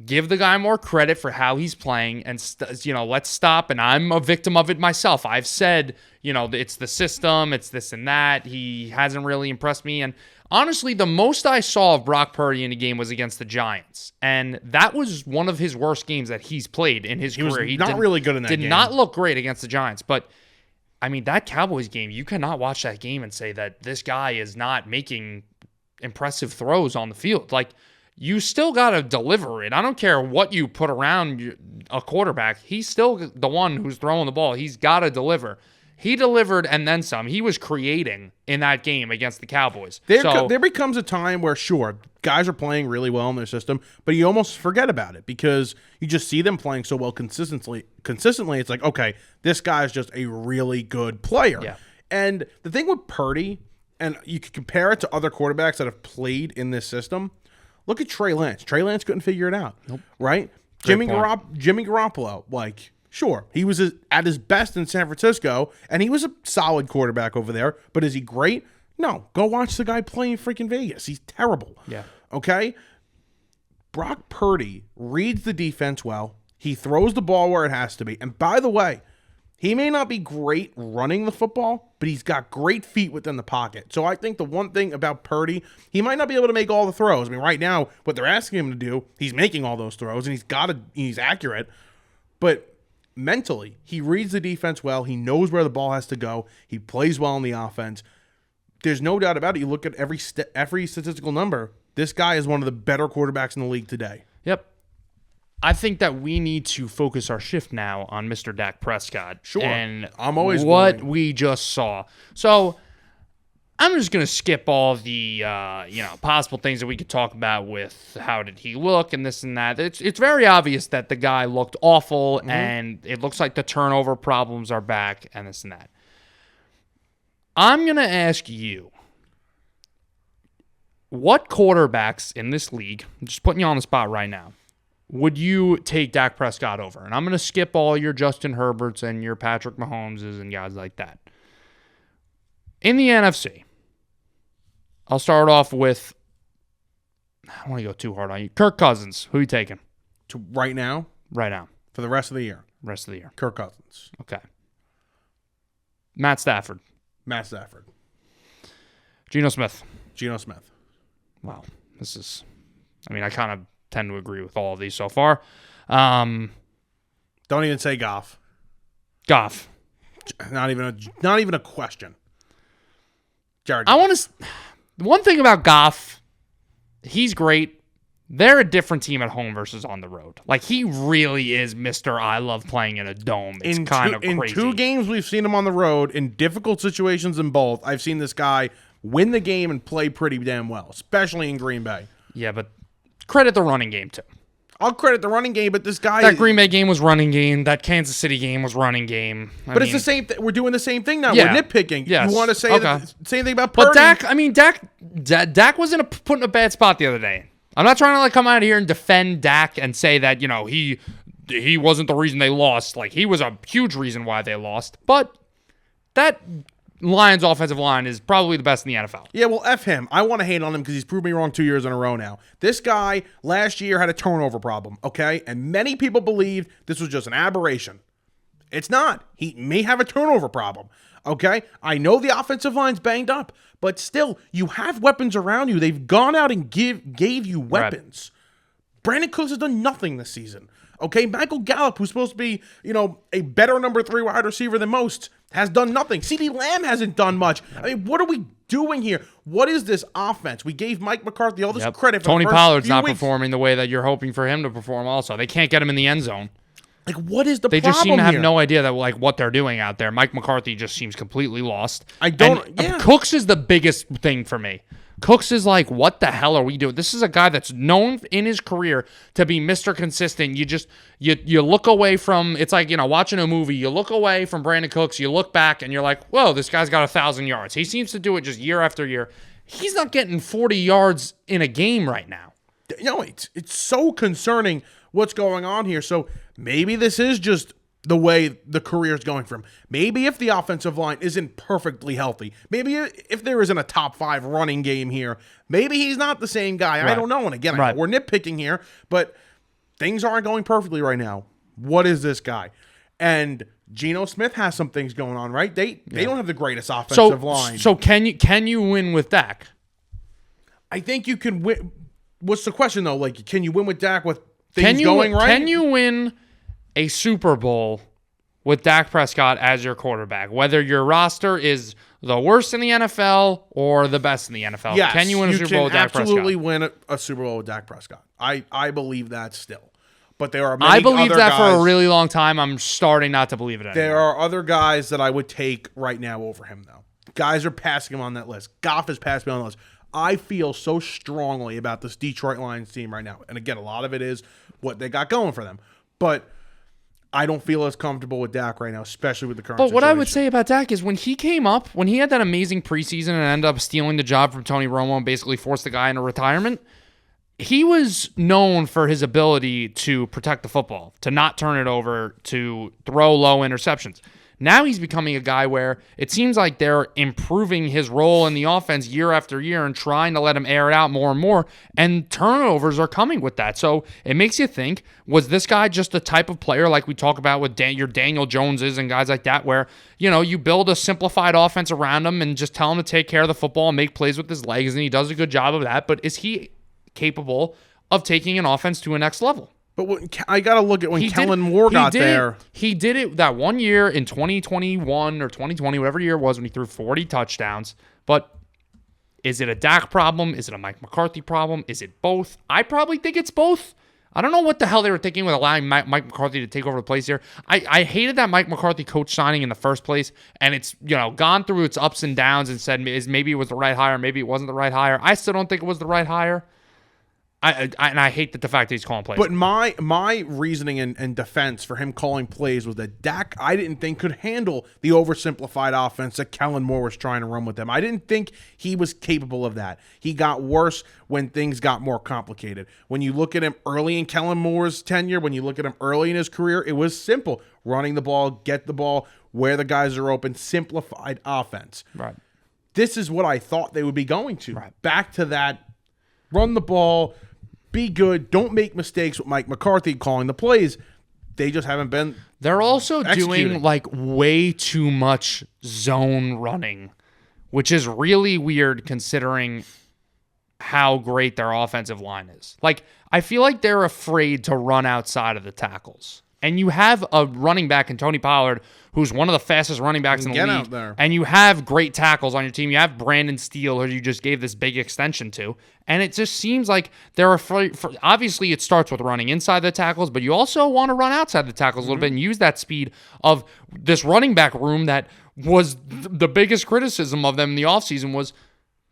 give the guy more credit for how he's playing, and let's stop. And I'm a victim of it myself. I've said, it's the system, it's this and that. He hasn't really impressed me. And honestly, the most I saw of Brock Purdy in a game was against the Giants, and that was one of his worst games that he's played in his career. He was not really good in that game. Did not look great against the Giants, but I mean, that Cowboys game, you cannot watch that game and say that this guy is not making impressive throws on the field. Like, you still got to deliver it. I don't care what you put around a quarterback. He's still the one who's throwing the ball. He's got to deliver. He delivered and then some. He was creating in that game against the Cowboys. There becomes a time where, sure, guys are playing really well in their system, but you almost forget about it because you just see them playing so well consistently. It's like, okay, this guy's just a really good player. Yeah. And the thing with Purdy, and you could compare it to other quarterbacks that have played in this system, look at Trey Lance. Trey Lance couldn't figure it out, right? Jimmy Garoppolo, like, sure, he was at his best in San Francisco, and he was a solid quarterback over there, but is he great? No, go watch the guy play in freaking Vegas. He's terrible. Yeah. Okay? Brock Purdy reads the defense well. He throws the ball where it has to be. And by the way, he may not be great running the football, but he's got great feet within the pocket. So I think the one thing about Purdy, he might not be able to make all the throws. I mean, right now, what they're asking him to do, he's making all those throws, and he's accurate. But mentally, he reads the defense well. He knows where the ball has to go. He plays well on the offense. There's no doubt about it. You look at every statistical number, this guy is one of the better quarterbacks in the league today. Yep. I think that we need to focus our shift now on Mr. Dak Prescott. Sure. And I'm always what willing. we just saw. So I'm just going to skip all the possible things that we could talk about with how did he look and this and that. It's very obvious that the guy looked awful, and it looks like the turnover problems are back and this and that. I'm going to ask you, what quarterbacks in this league, I'm just putting you on the spot right now, would you take Dak Prescott over? And I'm going to skip all your Justin Herberts and your Patrick Mahomeses and guys like that. In the NFC, I'll start off with, I don't want to go too hard on you. Kirk Cousins. Who are you taking? Right now? Right now. For the rest of the year. Rest of the year. Kirk Cousins. Okay. Matt Stafford. Matt Stafford. Geno Smith. Geno Smith. Wow. I kind of tend to agree with all of these so far. Don't even say Goff. Goff. Not even a question. Jared. One thing about Goff, he's great. They're a different team at home versus on the road. Like, he really is Mr. I love playing in a dome. It's kind of crazy. In 2 games we've seen him on the road, in difficult situations in both, I've seen this guy win the game and play pretty damn well, especially in Green Bay. Yeah, but credit the running game, too. I'll credit the running game, but this guy... That Green Bay game was running game. That Kansas City game was running game. But it's the same thing. We're doing the same thing now. Yeah. We're nitpicking. Yes. You want to say the same thing about Purdy? But Dak was put in a bad spot the other day. I'm not trying to come out here and defend Dak and say that, he wasn't the reason they lost. Like, he was a huge reason why they lost. But that Lions offensive line is probably the best in the NFL. Yeah, well, F him. I want to hate on him because he's proved me wrong 2 years in a row now. This guy last year had a turnover problem, okay? And many people believed this was just an aberration. It's not. He may have a turnover problem, okay? I know the offensive line's banged up, but still, you have weapons around you. They've gone out and gave you weapons. Right. Brandon Cooks has done nothing this season, okay? Michael Gallup, who's supposed to be, a better number 3 wide receiver than most, has done nothing. CeeDee Lamb hasn't done much. I mean, what are we doing here? What is this offense? We gave Mike McCarthy all this credit for Tony the first Pollard's few not weeks. Performing the way that you're hoping for him to perform also. They can't get him in the end zone. Like, what is the They problem just seem to have here? no idea that what they're doing out there. Mike McCarthy just seems completely lost. Yeah. Cooks is the biggest thing for me. Cooks is like, what the hell are we doing? This is a guy that's known in his career to be Mr. Consistent. You look away from, it's like, watching a movie. You look away from Brandon Cooks. You look back and you're like, whoa, this guy's got 1,000 yards. He seems to do it just year after year. He's not getting 40 yards in a game right now. It's so concerning what's going on here. So maybe this is just the way the career is going for him. Maybe if the offensive line isn't perfectly healthy, maybe if there isn't a top 5 running game here, maybe he's not the same guy. Right. I don't know. And again, I know we're nitpicking here, but things aren't going perfectly right now. What is this guy? And Geno Smith has some things going on, right? They don't have the greatest offensive line. So can you win with Dak? I think you can win. What's the question though? Like, can you win with Dak with things going right? Can you win a Super Bowl with Dak Prescott as your quarterback, whether your roster is the worst in the NFL or the best in the NFL? Yes, can you win a Super Bowl with Dak Prescott? Absolutely win a Super Bowl with Dak Prescott. I believe that still. But there are many I believed other that guys, for a really long time. I'm starting not to believe it anymore. There are other guys that I would take right now over him, though. Guys are passing him on that list. Goff is passing me on the list. I feel so strongly about this Detroit Lions team right now. And again, a lot of it is what they got going for them. But I don't feel as comfortable with Dak right now, especially with the current situation. What I would say about Dak is when he came up, when he had that amazing preseason and ended up stealing the job from Tony Romo and basically forced the guy into retirement, he was known for his ability to protect the football, to not turn it over, to throw low interceptions. Now he's becoming a guy where it seems like they're improving his role in the offense year after year and trying to let him air it out more and more, and turnovers are coming with that. So it makes you think, was this guy just the type of player like we talk about with your Daniel Joneses and guys like that, where, you build a simplified offense around him and just tell him to take care of the football and make plays with his legs, and he does a good job of that, but is he capable of taking an offense to a next level? But I got to look at when Kellen Moore got there. He did it that one year in 2021 or 2020, whatever year it was, when he threw 40 touchdowns. But is it a Dak problem? Is it a Mike McCarthy problem? Is it both? I probably think it's both. I don't know what the hell they were thinking with allowing Mike McCarthy to take over the place here. I hated that Mike McCarthy coach signing in the first place, and it's gone through its ups and downs and said maybe it was the right hire, maybe it wasn't the right hire. I still don't think it was the right hire. And I hate the fact that he's calling plays. But my reasoning and defense for him calling plays was that Dak, I didn't think, could handle the oversimplified offense that Kellen Moore was trying to run with him. I didn't think he was capable of that. He got worse when things got more complicated. When you look at him early in Kellen Moore's tenure, when you look at him early in his career, it was simple. Running the ball, get the ball, where the guys are open, simplified offense. Right. This is what I thought they would be going to. Right. Back to that, run the ball, be good, don't make mistakes with Mike McCarthy calling the plays. They just haven't been. They're also doing way too much zone running, which is really weird considering how great their offensive line is. I feel like they're afraid to run outside of the tackles. And you have a running back in Tony Pollard, who's one of the fastest running backs in the league. Out there. And you have great tackles on your team. You have Brandon Steele, who you just gave this big extension to. And it just seems like they're afraid. Obviously, it starts with running inside the tackles, but you also want to run outside the tackles a little bit and use that speed of this running back room that was the biggest criticism of them in the offseason was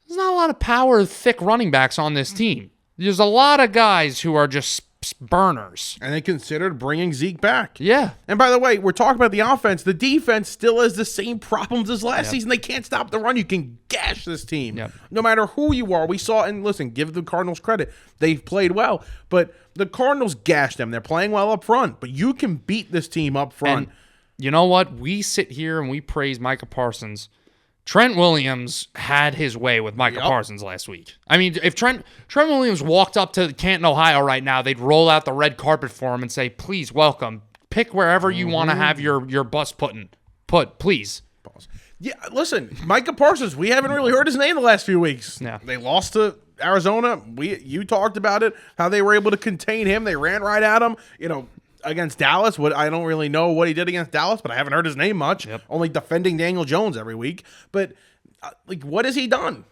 there's not a lot of power, thick running backs on this team. There's a lot of guys who are just burners. And they considered bringing Zeke back. Yeah. And by the way, we're talking about the offense. The defense still has the same problems as last season. They can't stop the run. You can gash this team. No matter who you are. We saw, and listen, give the Cardinals credit. They've played well. But the Cardinals gashed them. They're playing well up front. But you can beat this team up front. And you know what? We sit here and we praise Micah Parsons. Trent Williams had his way with Micah Parsons last week. I mean, if Trent Williams walked up to Canton, Ohio right now, they'd roll out the red carpet for him and say, please, welcome. Pick wherever you want to have your bus put, please. Yeah, listen, Micah Parsons, we haven't really heard his name the last few weeks. Yeah. They lost to Arizona. You talked about it, how they were able to contain him. They ran right at him. Against Dallas, I don't really know what he did against Dallas, but I haven't heard his name much. Only defending Daniel Jones every week. But what has he done?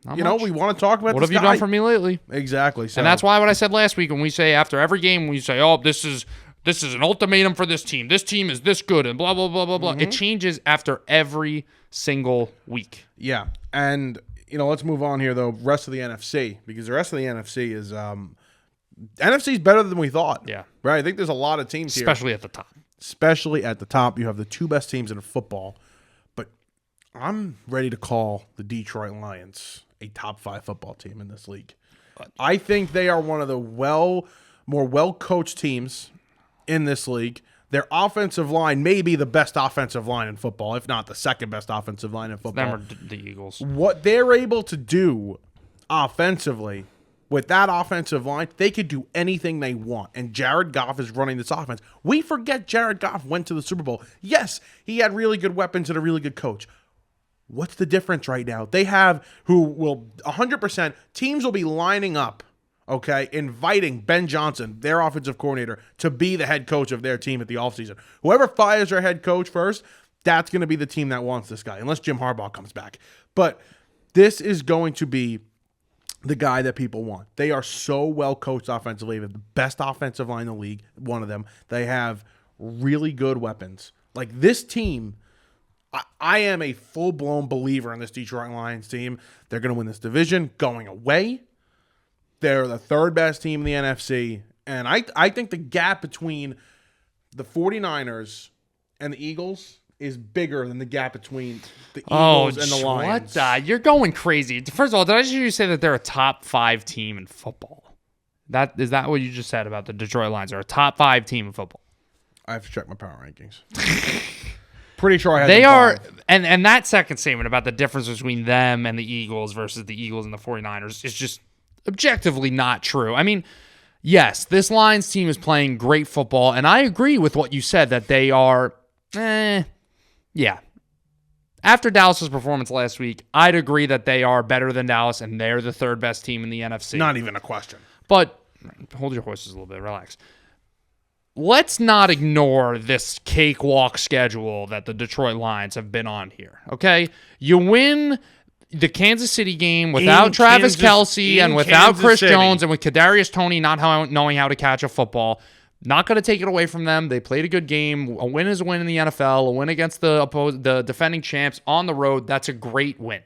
We want to talk about what this have you done for me lately? Exactly. So. And that's why what I said last week when we say after every game, we say, oh, this is an ultimatum for this team. This team is this good and blah, blah, blah, blah, blah. It changes after every single week. Yeah. And, let's move on here, though. Rest of the NFC, because the rest of the NFC is NFC is better than we thought. Yeah. Right? I think there's a lot of teams here. Especially at the top. Especially at the top. You have the two best teams in football. But I'm ready to call the Detroit Lions a top 5 football team in this league. I think they are one of the more well-coached teams in this league. Their offensive line may be the best offensive line in football, if not the second best offensive line in football. Them are the Eagles. What they're able to do offensively with that offensive line, they could do anything they want. And Jared Goff is running this offense. We forget Jared Goff went to the Super Bowl. Yes, he had really good weapons and a really good coach. What's the difference right now? They have who will 100%, teams will be lining up, inviting Ben Johnson, their offensive coordinator, to be the head coach of their team at the offseason. Whoever fires their head coach first, that's going to be the team that wants this guy, unless Jim Harbaugh comes back. But this is going to be the guy that people want. They are so well coached offensively. They have the best offensive line in the league, one of them. They have really good weapons. Like this team, I am a full-blown believer in this Detroit Lions team. They're going to win this division going away. They're the third best team in the NFC. And I think the gap between the 49ers and the Eagles is bigger than the gap between the Eagles and the Lions. What? You're going crazy. First of all, did I just hear you say that they're a top 5 team in football? Is that what you just said about the Detroit Lions? They're a top 5 team in football. I have to check my power rankings. Pretty sure I had They them are, 5. and that second statement about the difference between them and the Eagles versus the Eagles and the 49ers is just objectively not true. I mean, yes, this Lions team is playing great football, and I agree with what you said that they are, yeah. After Dallas's performance last week, I'd agree that they are better than Dallas, and they're the third best team in the NFC. Not even a question. But hold your horses a little bit, relax. Let's not ignore this cakewalk schedule that the Detroit Lions have been on here, okay? You win the Kansas City game without Travis Kelce and without Chris Jones and with Kadarius Toney not knowing how to catch a football. Not going to take it away from them. They played a good game. A win is a win in the NFL. A win against the defending champs on the road. That's a great win.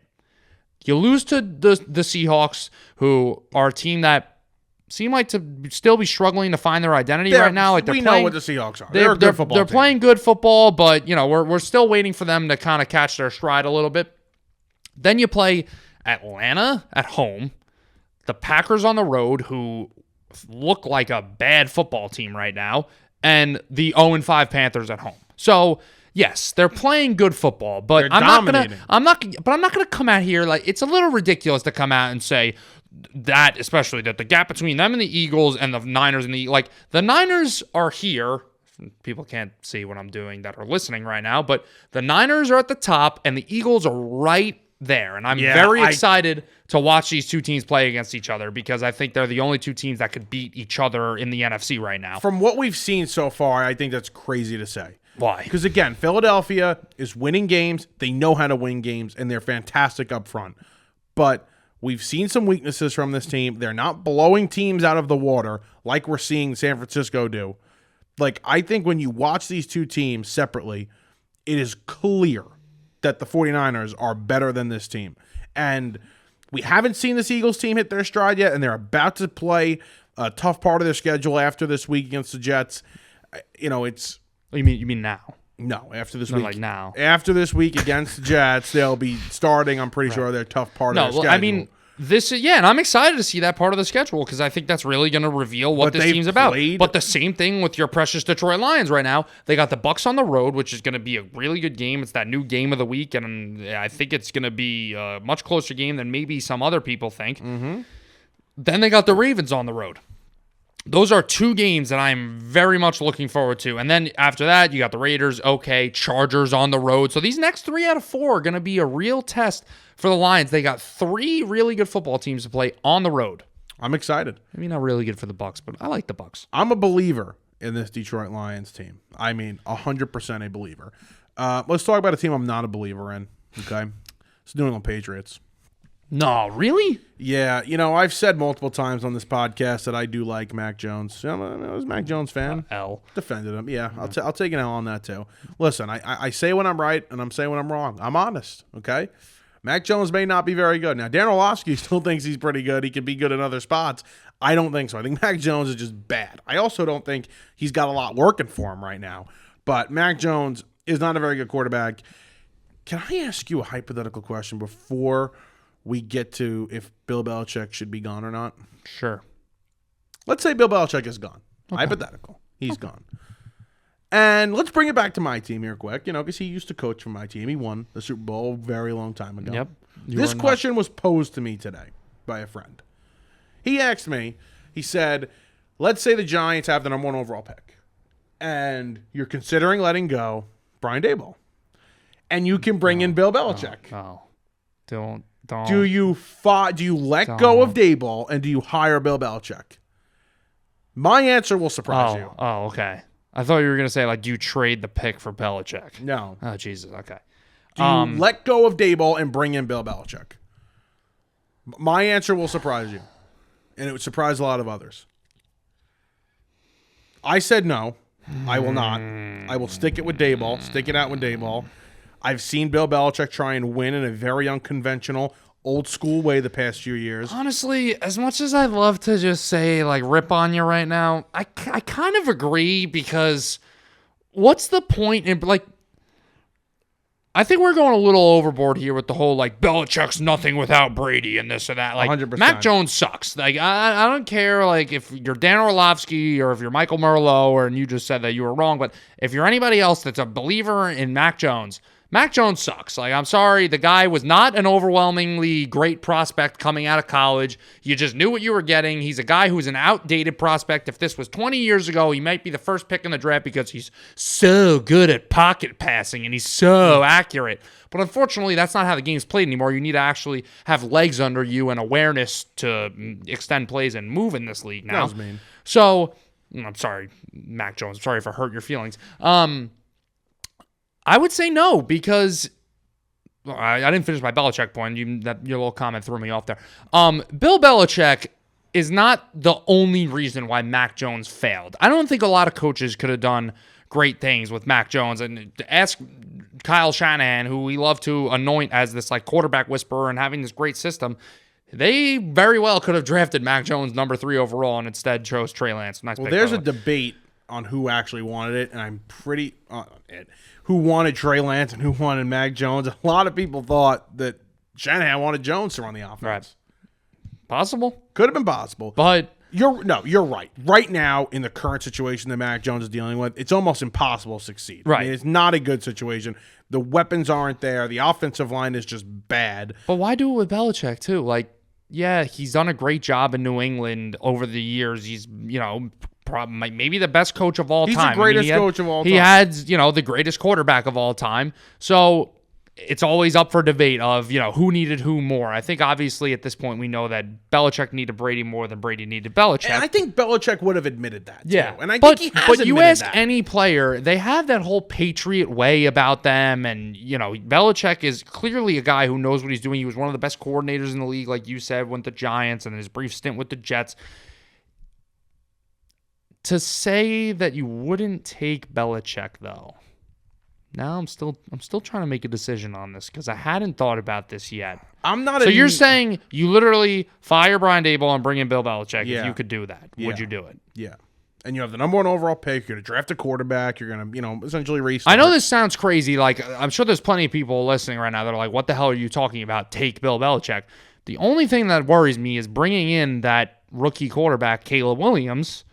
You lose to the Seahawks, who are a team that seem like to still be struggling to find their identity right now. Like we know what the Seahawks are. They're a good football They're team. playing good football, but we're still waiting for them to kind of catch their stride a little bit. Then you play Atlanta at home, the Packers on the road, who look like a bad football team right now, and the 0-5 Panthers at home. So yes, they're playing good football, but I'm not gonna come out here like it's a little ridiculous to come out and say that, especially that the gap between them and the Eagles and the Niners and the Niners are here. People can't see what I'm doing that are listening right now, but the Niners are at the top and the Eagles are right there. And I'm very excited to watch these two teams play against each other because I think they're the only two teams that could beat each other in the NFC right now. From what we've seen so far, I think that's crazy to say. Why? Because, again, Philadelphia is winning games. They know how to win games, and they're fantastic up front. But we've seen some weaknesses from this team. They're not blowing teams out of the water like we're seeing San Francisco do. Like, I think when you watch these two teams separately, it is clear that the 49ers are better than this team. And we haven't seen this Eagles team hit their stride yet, and they're about to play a tough part of their schedule after this week against the Jets. It's... You mean now? No, after this week. Like now. After this week against the Jets, they'll be starting, I'm pretty sure, their tough part of their schedule. I mean, and I'm excited to see that part of the schedule because I think that's really going to reveal what this team's about. But the same thing with your precious Detroit Lions right now. They got the Bucs on the road, which is going to be a really good game. It's that new game of the week, and I think it's going to be a much closer game than maybe some other people think. Mm-hmm. Then they got the Ravens on the road. Those are two games that I'm very much looking forward to. And then after that, you got the Raiders, Chargers on the road. So these next 3 out of 4 are going to be a real test for the Lions. They got 3 really good football teams to play on the road. I'm excited. Maybe not really good for the Bucs, but I like the Bucs. I'm a believer in this Detroit Lions team. I mean, 100% a believer. Let's talk about a team I'm not a believer in, okay? It's the New England Patriots. No, really? Yeah, I've said multiple times on this podcast that I do like Mac Jones. I was a Mac Jones fan. Defended him. Yeah, I'll take an L on that too. Listen, I say when I'm right and I'm saying when I'm wrong. I'm honest, okay? Mac Jones may not be very good. Now, Dan Orlovsky still thinks he's pretty good. He could be good in other spots. I don't think so. I think Mac Jones is just bad. I also don't think he's got a lot working for him right now. But Mac Jones is not a very good quarterback. Can I ask you a hypothetical question before we get to if Bill Belichick should be gone or not? Sure. Let's say Bill Belichick is gone. Okay. Hypothetical. He's gone. And let's bring it back to my team here quick, because he used to coach for my team. He won the Super Bowl a very long time ago. Yep. This question was posed to me today by a friend. He asked me, he said, let's say the Giants have the number 1 overall pick, and you're considering letting go Brian Daboll, and you can bring in Bill Belichick. Don't. Do you let go of Daboll and do you hire Bill Belichick? My answer will surprise you. Oh, okay. I thought you were going to say, do you trade the pick for Belichick? No. Oh, Jesus. Okay. Do you let go of Daboll and bring in Bill Belichick? My answer will surprise you, and it would surprise a lot of others. I said no. I will not. I will stick it with Daboll. Stick it out with Daboll. I've seen Bill Belichick try and win in a very unconventional, old-school way the past few years. Honestly, as much as I'd love to just say, rip on you right now, I kind of agree because what's the point in, I think we're going a little overboard here with the whole, like, Belichick's nothing without Brady and this or that. Like, 100%. Mac Jones sucks. Like, I don't care, like, if you're Dan Orlovsky or if you're Michael Merlo and you just said that you were wrong, but if you're anybody else that's a believer in Mac Jones sucks. Like, I'm sorry. The guy was not an overwhelmingly great prospect coming out of college. You just knew what you were getting. He's a guy who's an outdated prospect. If this was 20 years ago, he might be the first pick in the draft because he's so good at pocket passing and he's so accurate. But unfortunately, that's not how the game's played anymore. You need to actually have legs under you and awareness to extend plays and move in this league now. That was mean. So, I'm sorry, Mac Jones. I'm sorry if I hurt your feelings. I would say no, because I didn't finish my Belichick point. Your little comment threw me off there. Bill Belichick is not the only reason why Mac Jones failed. I don't think a lot of coaches could have done great things with Mac Jones. And ask Kyle Shanahan, who we love to anoint as this like quarterback whisperer and having this great system. They very well could have drafted Mac Jones number 3 overall and instead chose Trey Lance. Nice pick, there's a debate on who actually wanted it, and I'm pretty who wanted Trey Lance and who wanted Mac Jones. A lot of people thought that Shanahan wanted Jones to run the offense. Right. Possible. Could have been possible. But you're right. Right now, in the current situation that Mac Jones is dealing with, it's almost impossible to succeed. Right. I mean, it's not a good situation. The weapons aren't there. The offensive line is just bad. But why do it with Belichick, too? Like, yeah, he's done a great job in New England over the years. He's, maybe the best coach of all time. He's the greatest coach of all time. He had, the greatest quarterback of all time. So it's always up for debate of, who needed who more. I think obviously at this point we know that Belichick needed Brady more than Brady needed Belichick. And I think Belichick would have admitted that, too. Yeah. And I think he has But you admitted ask that. any player, they have that whole Patriot way about them. And, Belichick is clearly a guy who knows what he's doing. He was one of the best coordinators in the league, like you said, with the Giants and his brief stint with the Jets. To say that you wouldn't take Belichick, though, now I'm still trying to make a decision on this because I hadn't thought about this yet. So you're saying you literally fire Brian Daboll and bring in Bill Belichick if you could do that. Yeah. Would you do it? Yeah. And you have the number 1 overall pick. You're going to draft a quarterback. You're going to, essentially restart. I know this sounds crazy. Like, I'm sure there's plenty of people listening right now that are like, what the hell are you talking about? Take Bill Belichick. The only thing that worries me is bringing in that rookie quarterback, Caleb Williams.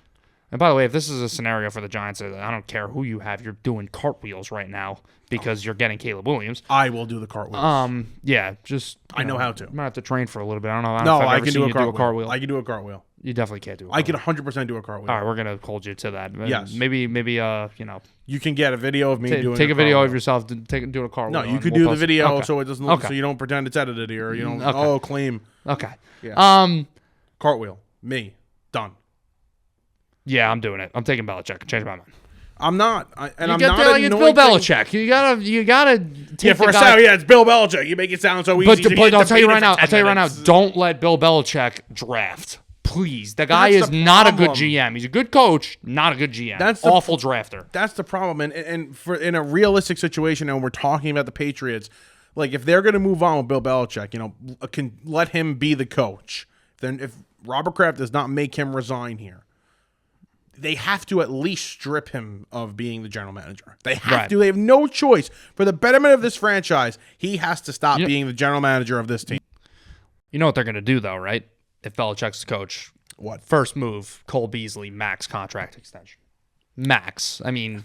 And by the way, if this is a scenario for the Giants, I don't care who you have. You're doing cartwheels right now because you're getting Caleb Williams. I will do the cartwheels. Yeah, just I know how to. I'm gonna have to train for a little bit. I don't know. No, if I've I ever can seen do you a cartwheel. I can do a cartwheel. You definitely can't do it. I can 100% do a cartwheel. All right, we're gonna hold you to that. Yes. Maybe you can get a video of me doing. Take a video cartwheel. of yourself doing a cartwheel. No, you could do the video so it doesn't so you don't pretend it's edited or you don't claim. Okay. Yeah. Cartwheel. Me. Done. Yeah, I'm doing it. I'm taking Belichick. Change my mind. I'm not. I'm get not. There like it's Bill Belichick. You gotta take for a second. Yeah, it's Bill Belichick. You make it sound so easy. But I'll tell you right now. Don't let Bill Belichick draft. Please. The guy is not a good GM. He's a good coach, not a good GM. That's awful drafter. That's the problem. And for in a realistic situation, and we're talking about the Patriots, like if they're going to move on with Bill Belichick, can let him be the coach. Then if Robert Kraft does not make him resign here, they have to at least strip him of being the general manager. They have to. They have no choice. For the betterment of this franchise, he has to stop being the general manager of this team. You know what they're going to do, though, right? If Belichick's the coach. What? First move, Cole Beasley, max contract extension. Max. I mean,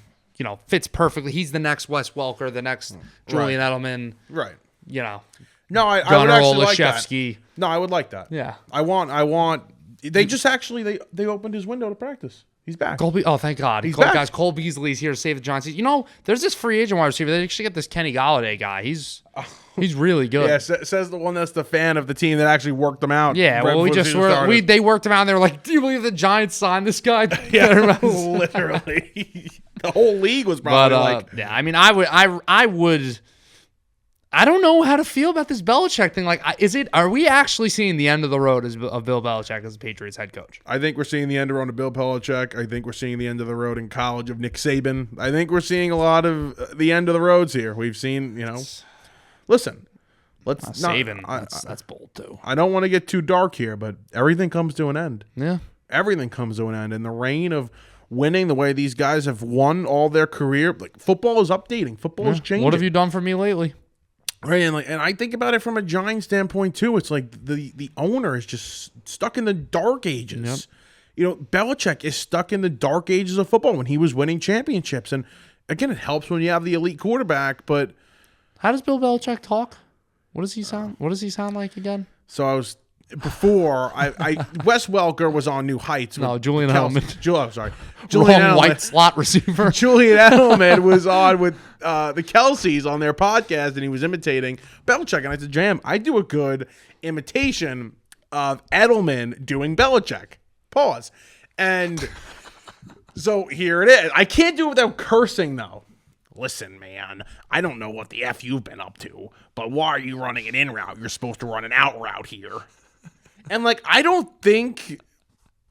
fits perfectly. He's the next Wes Welker, the next Julian Edelman. Right. No, I would actually like that. Olszewski. No, I would like that. Yeah. I want. They just actually they opened his window to practice. He's back. Thank God. He's back. Guys, Cole Beasley's here to save the Giants. There's this free agent wide receiver. They actually get this Kenny Golladay guy. He's really good. Yeah, says the one that's the fan of the team that actually worked them out. Yeah, well, they worked them out and they were like, do you believe the Giants signed this guy? Yeah, literally. The whole league was probably yeah, I mean, I would. I don't know how to feel about this Belichick thing. Like, are we actually seeing the end of the road of Bill Belichick as the Patriots head coach? I think we're seeing the end of the road of Bill Belichick. I think we're seeing the end of the road in college of Nick Saban. I think we're seeing a lot of the end of the roads here. We've seen, listen, let's not. Saban, that's bold too. I don't want to get too dark here, but everything comes to an end. Yeah. Everything comes to an end. And the reign of winning the way these guys have won all their career. Like, football is updating. Football is changing. What have you done for me lately? Right, and I think about it from a Giant standpoint too. It's like the owner is just stuck in the dark ages. Yep. Belichick is stuck in the dark ages of football when he was winning championships. And again, it helps when you have the elite quarterback. But how does Bill Belichick talk? What does he sound? What does he sound like again? So I was. Before Wes Welker was on New Heights. No, Julian Edelman. Julian Wrong Edelman. white slot receiver. Julian Edelman was on with the Kelseys on their podcast, and he was imitating Belichick. And I said, Jam, I do a good imitation of Edelman doing Belichick. Pause. And so here it is. I can't do it without cursing, though. Listen, man, I don't know what the F you've been up to, but why are you running an in route? You're supposed to run an out route here. And, like, I don't think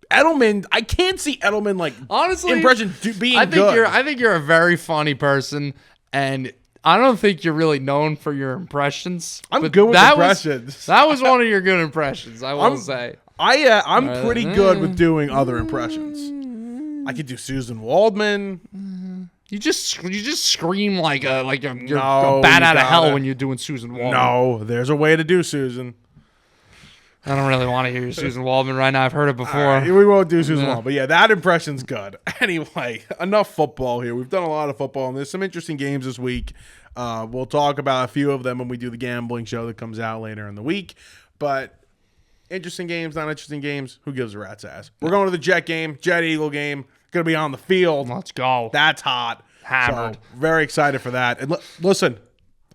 Edelman, I can't see Edelman, like, honestly, impression being good. I think you're a very funny person, and I don't think you're really known for your impressions. I'm good with impressions. That was one of your good impressions, I will say. I'm pretty good with doing other impressions. I could do Susan Waldman. You just scream like you're a bat out of hell when you're doing Susan Waldman. No, there's a way to do Susan. I don't really want to hear your Susan Waldman right now. I've heard it before. We won't do Susan Waldman. But yeah, that impression's good. Anyway, enough football here. We've done a lot of football, and there's some interesting games this week. We'll talk about a few of them when we do the gambling show that comes out later in the week. But interesting games, not interesting games, who gives a rat's ass? We're going to the Jet game, Jet-Eagle game. Going to be on the field. Let's go. That's hot. Hammered. So, very excited for that. And listen,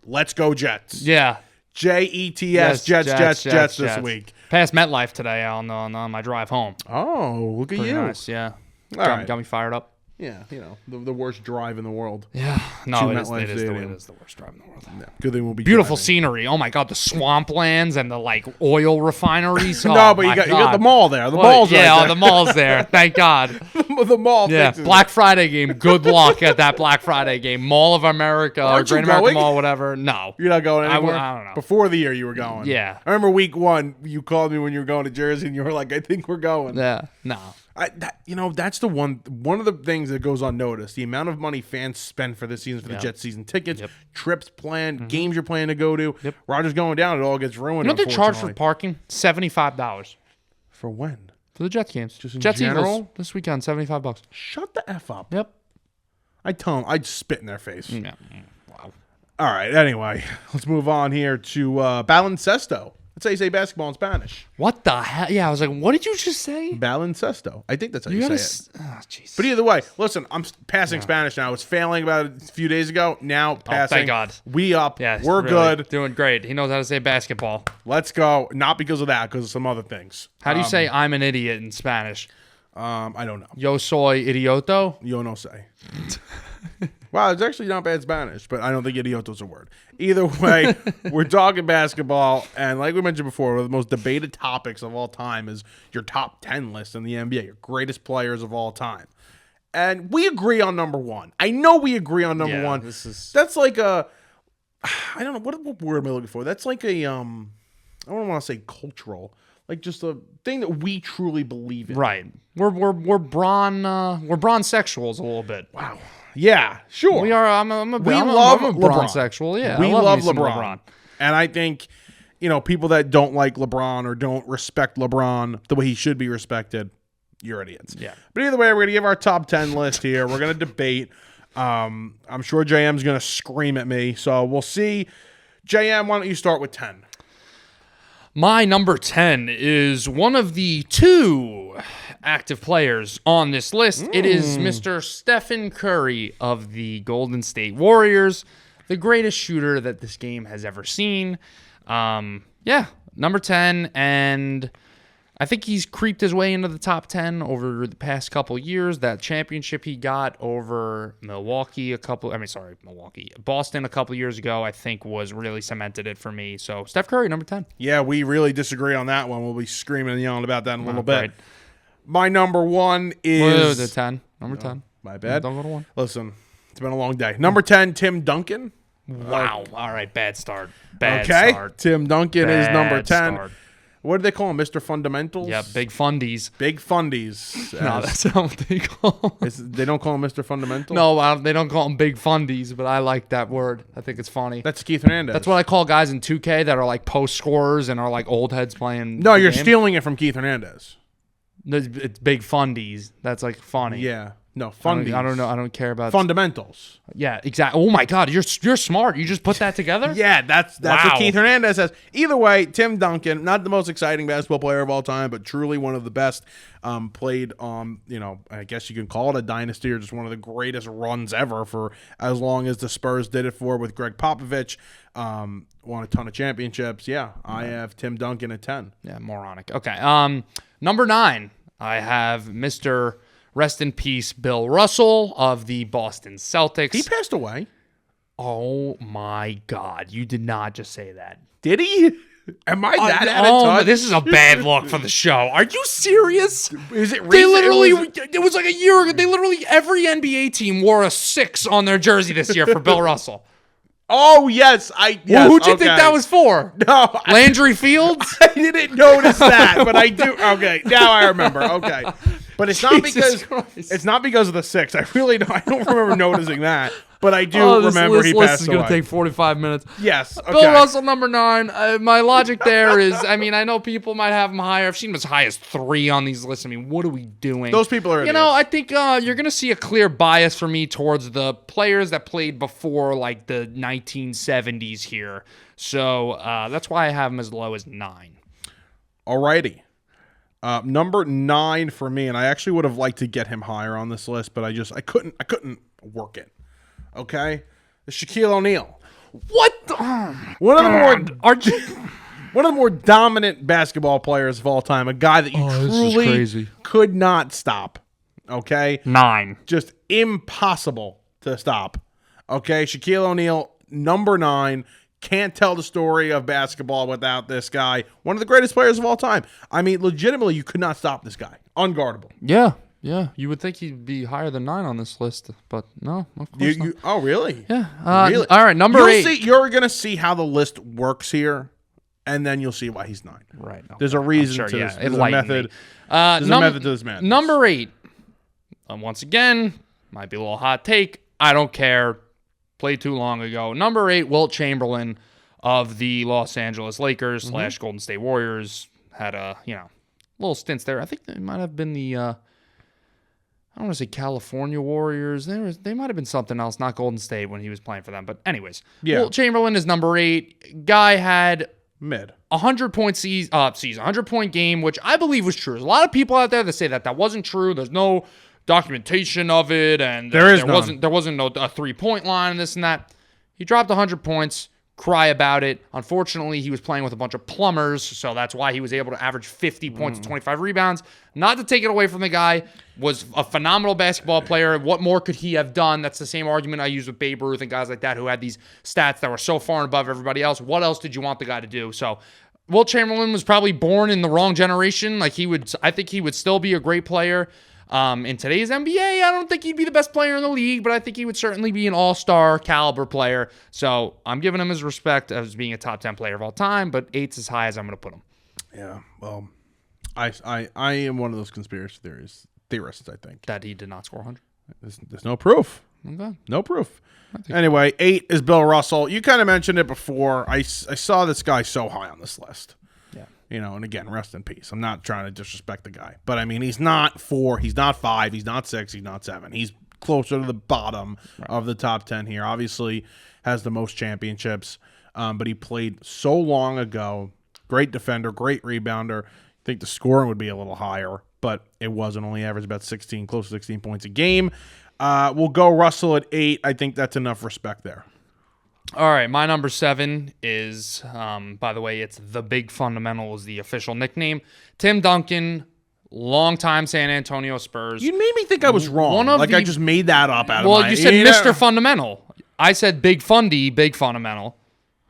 let's go Jets. Yeah. Jets, Jets this week. Passed MetLife today on my drive home. Oh, look at Pretty you. Nice, yeah. Got me fired up. Yeah, the worst drive in the world. Yeah, no, it is the worst drive in the world. Yeah. Good thing we'll be beautiful driving. Scenery. Oh my God, the swamplands and the oil refineries. No, but you got the mall there. The mall's right there. The mall's there. Thank God. The mall. Yeah, Black Friday game. Good luck at that Black Friday game. Mall of America or Great American Mall, whatever. No, you're not going anywhere. I don't know. Before the year, you were going. Yeah, I remember week 1. You called me when you were going to Jersey, and you were like, "I think we're going." Yeah, no. That's the one of the things that goes unnoticed. The amount of money fans spend for this season for the Jets season tickets, trips planned, games you're planning to go to. Yep. Rodgers going down, it all gets ruined. You know what they charge for parking? $75. For when? For the Jets games. Just in Jets general? Eagles this weekend, $75. Shut the F up. Yep. I'd tell them, I'd spit in their face. Yeah. Wow. All right, anyway, let's move on here to baloncesto. That's how you say basketball in Spanish. What the hell? Yeah, I was like, what did you just say? Baloncesto. I think that's how you say it. Oh, jeez. But either way, listen, I'm passing Spanish now. I was failing about a few days ago. Now passing. Thank God. We up. Yeah, we're really good. Doing great. He knows how to say basketball. Let's go. Not because of that, because of some other things. How do you say I'm an idiot in Spanish? I don't know. Yo soy idioto? Yo no sé. Wow, it's actually not bad Spanish, but I don't think idioto's a word. Either way, we're talking basketball, and like we mentioned before, one of the most debated topics of all time is your top 10 list in the NBA, your greatest players of all time. And we agree on number 1. I know we agree on number 1. That's like a, I don't know, what word am I looking for? That's like a, I don't want to say cultural, like just a thing that we truly believe in. Right. We're Bron sexuals a little bit. Wow. Yeah, sure. We are. I'm a LeBron sexual. Yeah, we love LeBron. And I think, people that don't like LeBron or don't respect LeBron the way he should be respected, you're idiots. Yeah. But either way, we're gonna give our top 10 list here. We're gonna debate. I'm sure JM's gonna scream at me, so we'll see. JM, why don't you start with 10? My number 10 is one of the 2 active players on this list. It is Mr. Stephen Curry of the Golden State Warriors, the greatest shooter that this game has ever seen. Number 10, and I think he's creeped his way into the top 10 over the past couple years. That championship he got over Boston a couple years ago, I think was really cemented it for me. So Steph Curry, number 10. Yeah, we really disagree on that one. We'll be screaming and yelling about that in a little bit. Right. My number 1 is... the 10. Number 10. My bad. Don't go to 1. Listen, it's been a long day. Number 10, Tim Duncan. Wow. All right, bad start. Tim Duncan is number 10. What do they call him? Mr. Fundamentals? Yeah, big fundies. Big fundies. No, that's not what they call him. They don't call him Mr. Fundamental? No, they don't call him big fundies, but I like that word. I think it's funny. That's Keith Hernandez. That's what I call guys in 2K that are like post scorers and are like old heads playing. No, you're stealing it from Keith Hernandez. It's big fundies. That's like funny. Yeah. No, fundies. I don't know. I don't care about fundamentals. Yeah, exactly. Oh my God, you're smart. You just put that together? Yeah, that's Wow. what Keith Hernandez says. Either way, Tim Duncan, not the most exciting basketball player of all time, but truly one of the best. Played on, I guess you can call it a dynasty or just one of the greatest runs ever for as long as the Spurs did it for with Greg Popovich. Won a ton of championships. Yeah, I have Tim Duncan at 10. Yeah, moronic. Okay. Number 9, I have Mr. Rest in peace, Bill Russell of the Boston Celtics. He passed away. Oh my God! You did not just say that. Did he? Am I that out of touch? This is a bad look for the show. Are you serious? Is it recent? They literally, it was like a year ago. They literally, every NBA team wore a 6 on their jersey this year for Bill Russell. Oh, yes. Well, who'd you think that was for? No. Landry Fields? I didn't notice that, but I do. Okay. Now I remember. Okay. But it's not because of the 6. I don't remember noticing that. But I do remember he passed away. This is going to take 45 minutes. Yes. Okay. Bill Russell, number 9. My logic there is, I know people might have him higher. I've seen him as high as 3 on these lists. What are we doing? Those people are idiots. I think you're going to see a clear bias for me towards the players that played before, like, the 1970s here. So that's why I have him as low as 9. Alrighty. Number 9 for me, and I actually would have liked to get him higher on this list, but I couldn't work it. Okay, Shaquille O'Neal. What? One of the more dominant basketball players of all time. A guy that you truly could not stop. Okay, 9. Just impossible to stop. Okay, Shaquille O'Neal, number 9. Can't tell the story of basketball without this guy. One of the greatest players of all time. Legitimately, you could not stop this guy. Unguardable. Yeah, you would think he'd be higher than 9 on this list, but no, of course not. Oh, really? Yeah. Really? All right, number 8. You're going to see how the list works here, and then you'll see why he's 9. Right. Okay. There's a reason to this. There's a method. There's a method to this madness. Number 8. Once again, might be a little hot take. I don't care. Played too long ago. Number 8, Wilt Chamberlain of the Los Angeles Lakers / Golden State Warriors. Had a, little stints there. I think they might have been the... I don't want to say California Warriors. They might have been something else, not Golden State when he was playing for them. But anyways, Wilt Chamberlain is number 8. Guy had 100-point season, 100-point game, which I believe was true. There's a lot of people out there that say that wasn't true. There's no documentation of it, and there wasn't no a 3-point line and this and that. He dropped 100 points. Cry about it. Unfortunately, he was playing with a bunch of plumbers, so that's why he was able to average 50 points and 25 rebounds. Not to take it away from the guy, was a phenomenal basketball player. What more could he have done? That's the same argument I use with Babe Ruth and guys like that who had these stats that were so far and above everybody else. What else did you want the guy to do? So Wilt Chamberlain was probably born in the wrong generation. I think he would still be a great player. In today's NBA, I don't think he'd be the best player in the league, but I think he would certainly be an all-star caliber player. So I'm giving him his respect as being a top 10 player of all time, but 8's as high as I'm going to put him. Yeah, well, I am one of those conspiracy theorists, I think. That he did not score 100? There's no proof. Okay. No proof. Anyway, 8 is Bill Russell. You kind of mentioned it before. I saw this guy so high on this list. And again, rest in peace. I'm not trying to disrespect the guy. But, he's not 4, he's not 5, he's not 6, he's not 7. He's closer to the bottom of the top 10 here. Obviously, has the most championships, but he played so long ago. Great defender, great rebounder. I think the scoring would be a little higher, but it wasn't. Only averaged about 16, close to 16 points a game. We'll go Russell at 8. I think that's enough respect there. All right, my number 7 is, by the way, it's The Big Fundamental is the official nickname. Tim Duncan, longtime San Antonio Spurs. You made me think I was wrong. I just made that up out of my... Well, you said Mr. Fundamental. I said Big Fundy, Big Fundamental.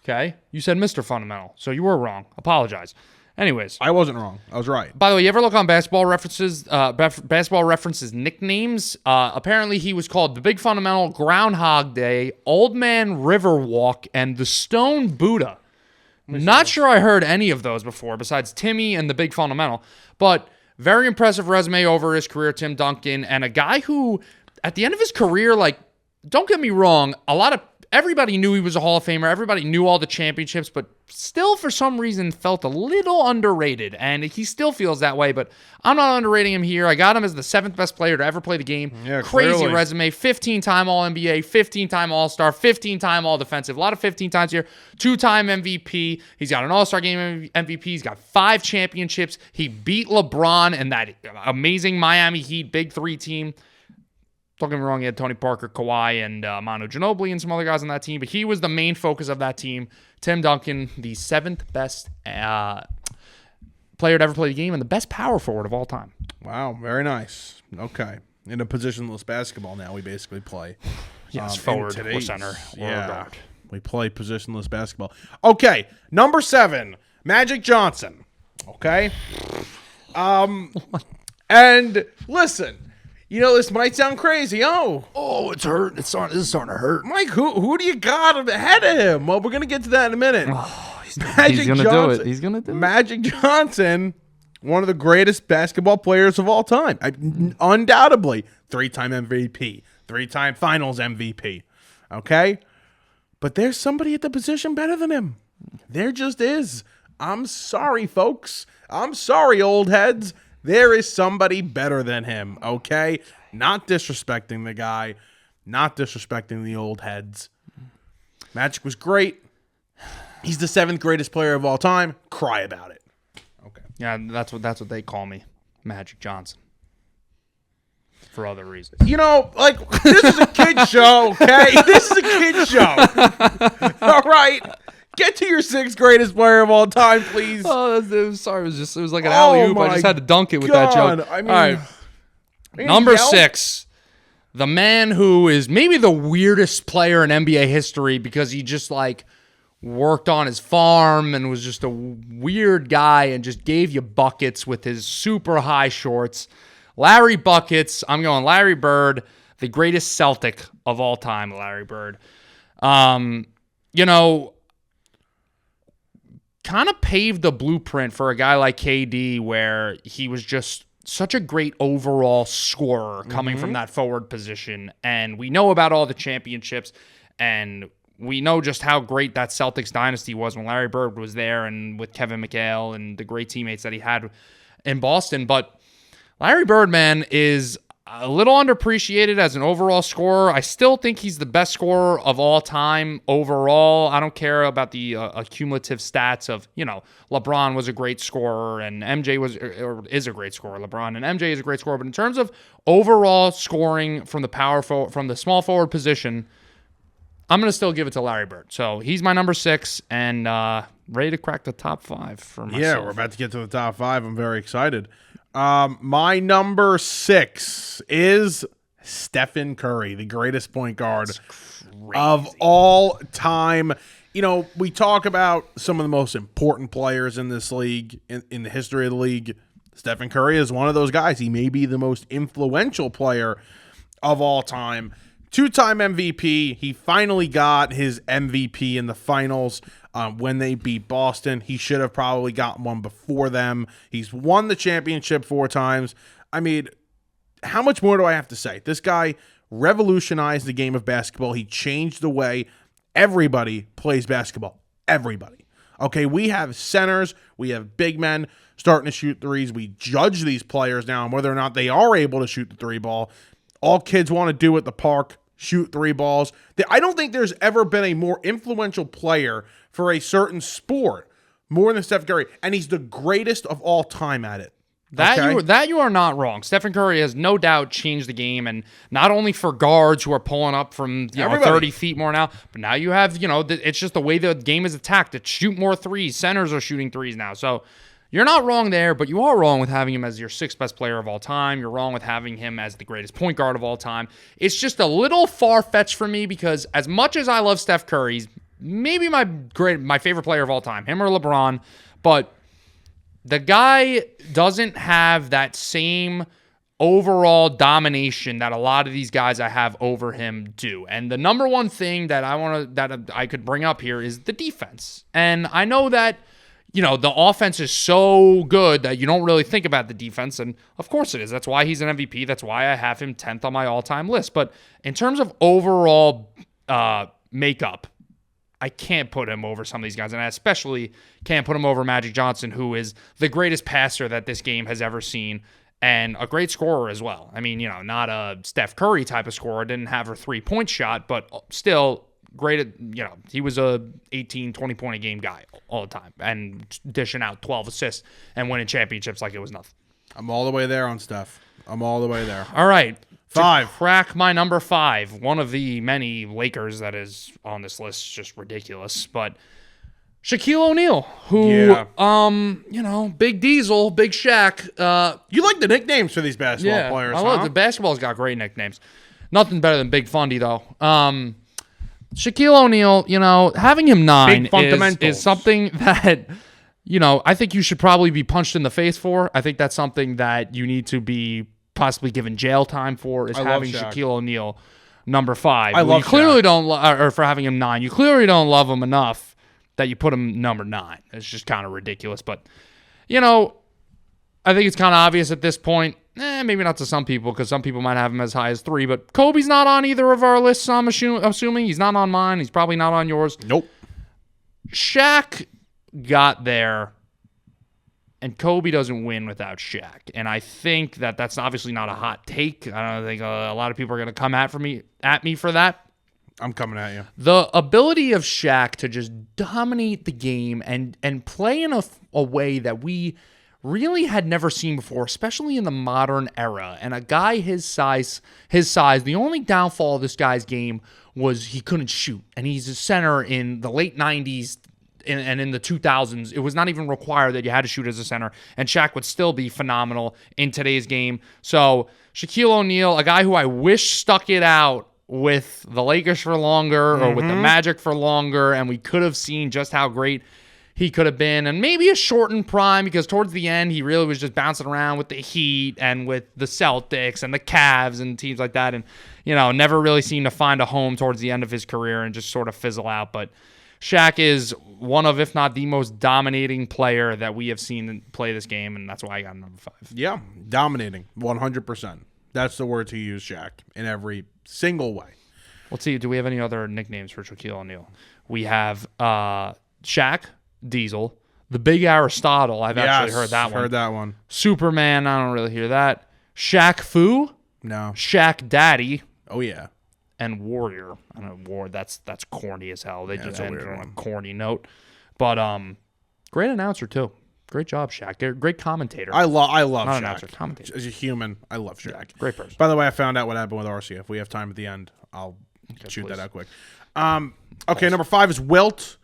Okay? You said Mr. Fundamental, so you were wrong. Apologize. Anyways. I wasn't wrong. I was right. By the way, you ever look on Basketball References nicknames? Apparently, he was called the Big Fundamental, Groundhog Day, Old Man Riverwalk, and the Stone Buddha. Not sure I heard any of those before besides Timmy and the Big Fundamental, but very impressive resume over his career, Tim Duncan, and a guy who at the end of his career, like, don't get me wrong, everybody knew he was a Hall of Famer. Everybody knew all the championships, but still for some reason felt a little underrated. And he still feels that way, but I'm not underrating him here. I got him as the 7th best player to ever play the game. Yeah, crazy clearly. resume, 15-time All-NBA, 15-time All-Star, 15-time All-Defensive. A lot of 15 times here. 2-time MVP. He's got an All-Star Game MVP. He's got 5 championships. He beat LeBron and that amazing Miami Heat Big Three team. Don't get me wrong, he had Tony Parker, Kawhi, and Manu Ginobili and some other guys on that team, but he was the main focus of that team. Tim Duncan, the 7th best player to ever play the game and the best power forward of all time. Wow, very nice. Okay. In a positionless basketball now, we basically play. Yes, forward or center or guard. We play positionless basketball. Okay, number 7, Magic Johnson. Okay? And listen, you know, this might sound crazy. Oh, it's hurt. This is starting to hurt. Mike, who do you got ahead of him? Well, we're going to get to that in a minute. He's going to do it. He's going to do it. Magic Johnson, one of the greatest basketball players of all time. Undoubtedly. 3-time MVP. 3-time Finals MVP. Okay? But there's somebody at the position better than him. There just is. I'm sorry, folks. I'm sorry, old heads. There is somebody better than him, okay? Not disrespecting the guy, not disrespecting the old heads. Magic was great. He's the 7th greatest player of all time. Cry about it. Okay. Yeah, that's what they call me, Magic Johnson. For other reasons. You know, like, this is a kid show, okay? This is a kid show. All right? Get to your 6th greatest player of all time, please. Oh, sorry. It was like an alley-oop. I just had to dunk it with that joke. I mean, all right. Number 6, the man who is maybe the weirdest player in NBA history because he just, like, worked on his farm and was just a weird guy and just gave you buckets with his super high shorts. Larry Buckets. I'm going Larry Bird, the greatest Celtic of all time, Larry Bird. You know, kind of paved the blueprint for a guy like KD where he was just such a great overall scorer coming from that forward position. And we know about all the championships and we know just how great that Celtics dynasty was when Larry Bird was there and with Kevin McHale and the great teammates that he had in Boston. But Larry Bird, man, is a little underappreciated as an overall scorer. I still think he's the best scorer of all time overall. I don't care about the cumulative stats of, you know, LeBron was a great scorer and MJ is a great scorer. LeBron and MJ is a great scorer. But in terms of overall scoring from the small forward position, I'm going to still give it to Larry Bird. So he's my number 6 and ready to crack the top 5 for myself. Yeah, we're about to get to the top 5. I'm very excited. My number 6 is Stephen Curry, the greatest point guard of all time. You know, we talk about some of the most important players in this league, in the history of the league. Stephen Curry is one of those guys. He may be the most influential player of all time. 2-time MVP. He finally got his MVP in the finals when they beat Boston. He should have probably gotten one before them. He's won the championship 4 times. I mean, how much more do I have to say? This guy revolutionized the game of basketball. He changed the way everybody plays basketball. Everybody. Okay, we have centers. We have big men starting to shoot threes. We judge these players now on whether or not they are able to shoot the 3 ball. All kids want to do at the park, shoot 3 balls. I don't think there's ever been a more influential player for a certain sport more than Steph Curry, and he's the greatest of all time at it. That you are not wrong. Stephen Curry has no doubt changed the game, and not only for guards who are pulling up from 30 feet more now, but now you have, it's just the way the game is attacked. It's shoot more threes. Centers are shooting threes now. So you're not wrong there, but you are wrong with having him as your 6th best player of all time. You're wrong with having him as the greatest point guard of all time. It's just a little far-fetched for me because as much as I love Steph Curry, he's maybe my favorite player of all time, him or LeBron, but the guy doesn't have that same overall domination that a lot of these guys I have over him do. And the number one thing that I could bring up here is the defense. And I know that, the offense is so good that you don't really think about the defense. And of course it is. That's why he's an MVP. That's why I have him 10th on my all-time list. But in terms of overall makeup, I can't put him over some of these guys. And I especially can't put him over Magic Johnson, who is the greatest passer that this game has ever seen. And a great scorer as well. I mean, not a Steph Curry type of scorer. Didn't have her 3-point shot, but still great at, he was a 18, 20-point a game guy all the time and dishing out 12 assists and winning championships like it was nothing. I'm all the way there on Steph. I'm all the way there. All right. 5. To crack my number 5, one of the many Lakers that is on this list, just ridiculous, but Shaquille O'Neal, who, Big Diesel, Big Shaq. You like the nicknames for these basketball players, I love the basketball's got great nicknames. Nothing better than Big Fundy, though. Shaquille O'Neal, having him 9 is something that, I think you should probably be punched in the face for. I think that's something that you need to be possibly given jail time for, is having Shaquille O'Neal number 5. I love you clearly don't, or for having him 9. You clearly don't love him enough that you put him number 9. It's just kind of ridiculous. But, I think it's kind of obvious at this point. Maybe not to some people, because some people might have him as high as 3. But Kobe's not on either of our lists, I'm assuming. He's not on mine. He's probably not on yours. Nope. Shaq got there, and Kobe doesn't win without Shaq. And I think that that's obviously not a hot take. I don't think a lot of people are going to come at me for that. I'm coming at you. The ability of Shaq to just dominate the game and play in a way that we really had never seen before, especially in the modern era. And a guy his size, the only downfall of this guy's game was he couldn't shoot. And he's a center in the late 90s and in the 2000s. It was not even required that you had to shoot as a center. And Shaq would still be phenomenal in today's game. So Shaquille O'Neal, a guy who I wish stuck it out with the Lakers for longer or with the Magic for longer, and we could have seen just how great he could have been, and maybe a shortened prime, because towards the end he really was just bouncing around with the Heat and with the Celtics and the Cavs and teams like that, and never really seemed to find a home towards the end of his career and just sort of fizzle out. But Shaq is one of, if not the most dominating player that we have seen play this game, and that's why I got him number 5. Yeah, dominating, 100%. That's the word to use, Shaq, in every single way. Let's see, do we have any other nicknames for Shaquille O'Neal? We have Shaq, Diesel, the Big Aristotle. I've actually heard that one. Superman, I don't really hear that. Shaq Fu? No. Shaq Daddy. Oh, yeah. And Warrior. I don't know, that's corny as hell. They just ended on a corny note. But great announcer, too. Great job, Shaq. Great commentator. I love Not Shaq. Announcer, commentator. As a human, I love Shaq. Yeah, great person. By the way, I found out what happened with RC. If we have time at the end, I'll shoot that out quick. Okay, number 5 is Wilt.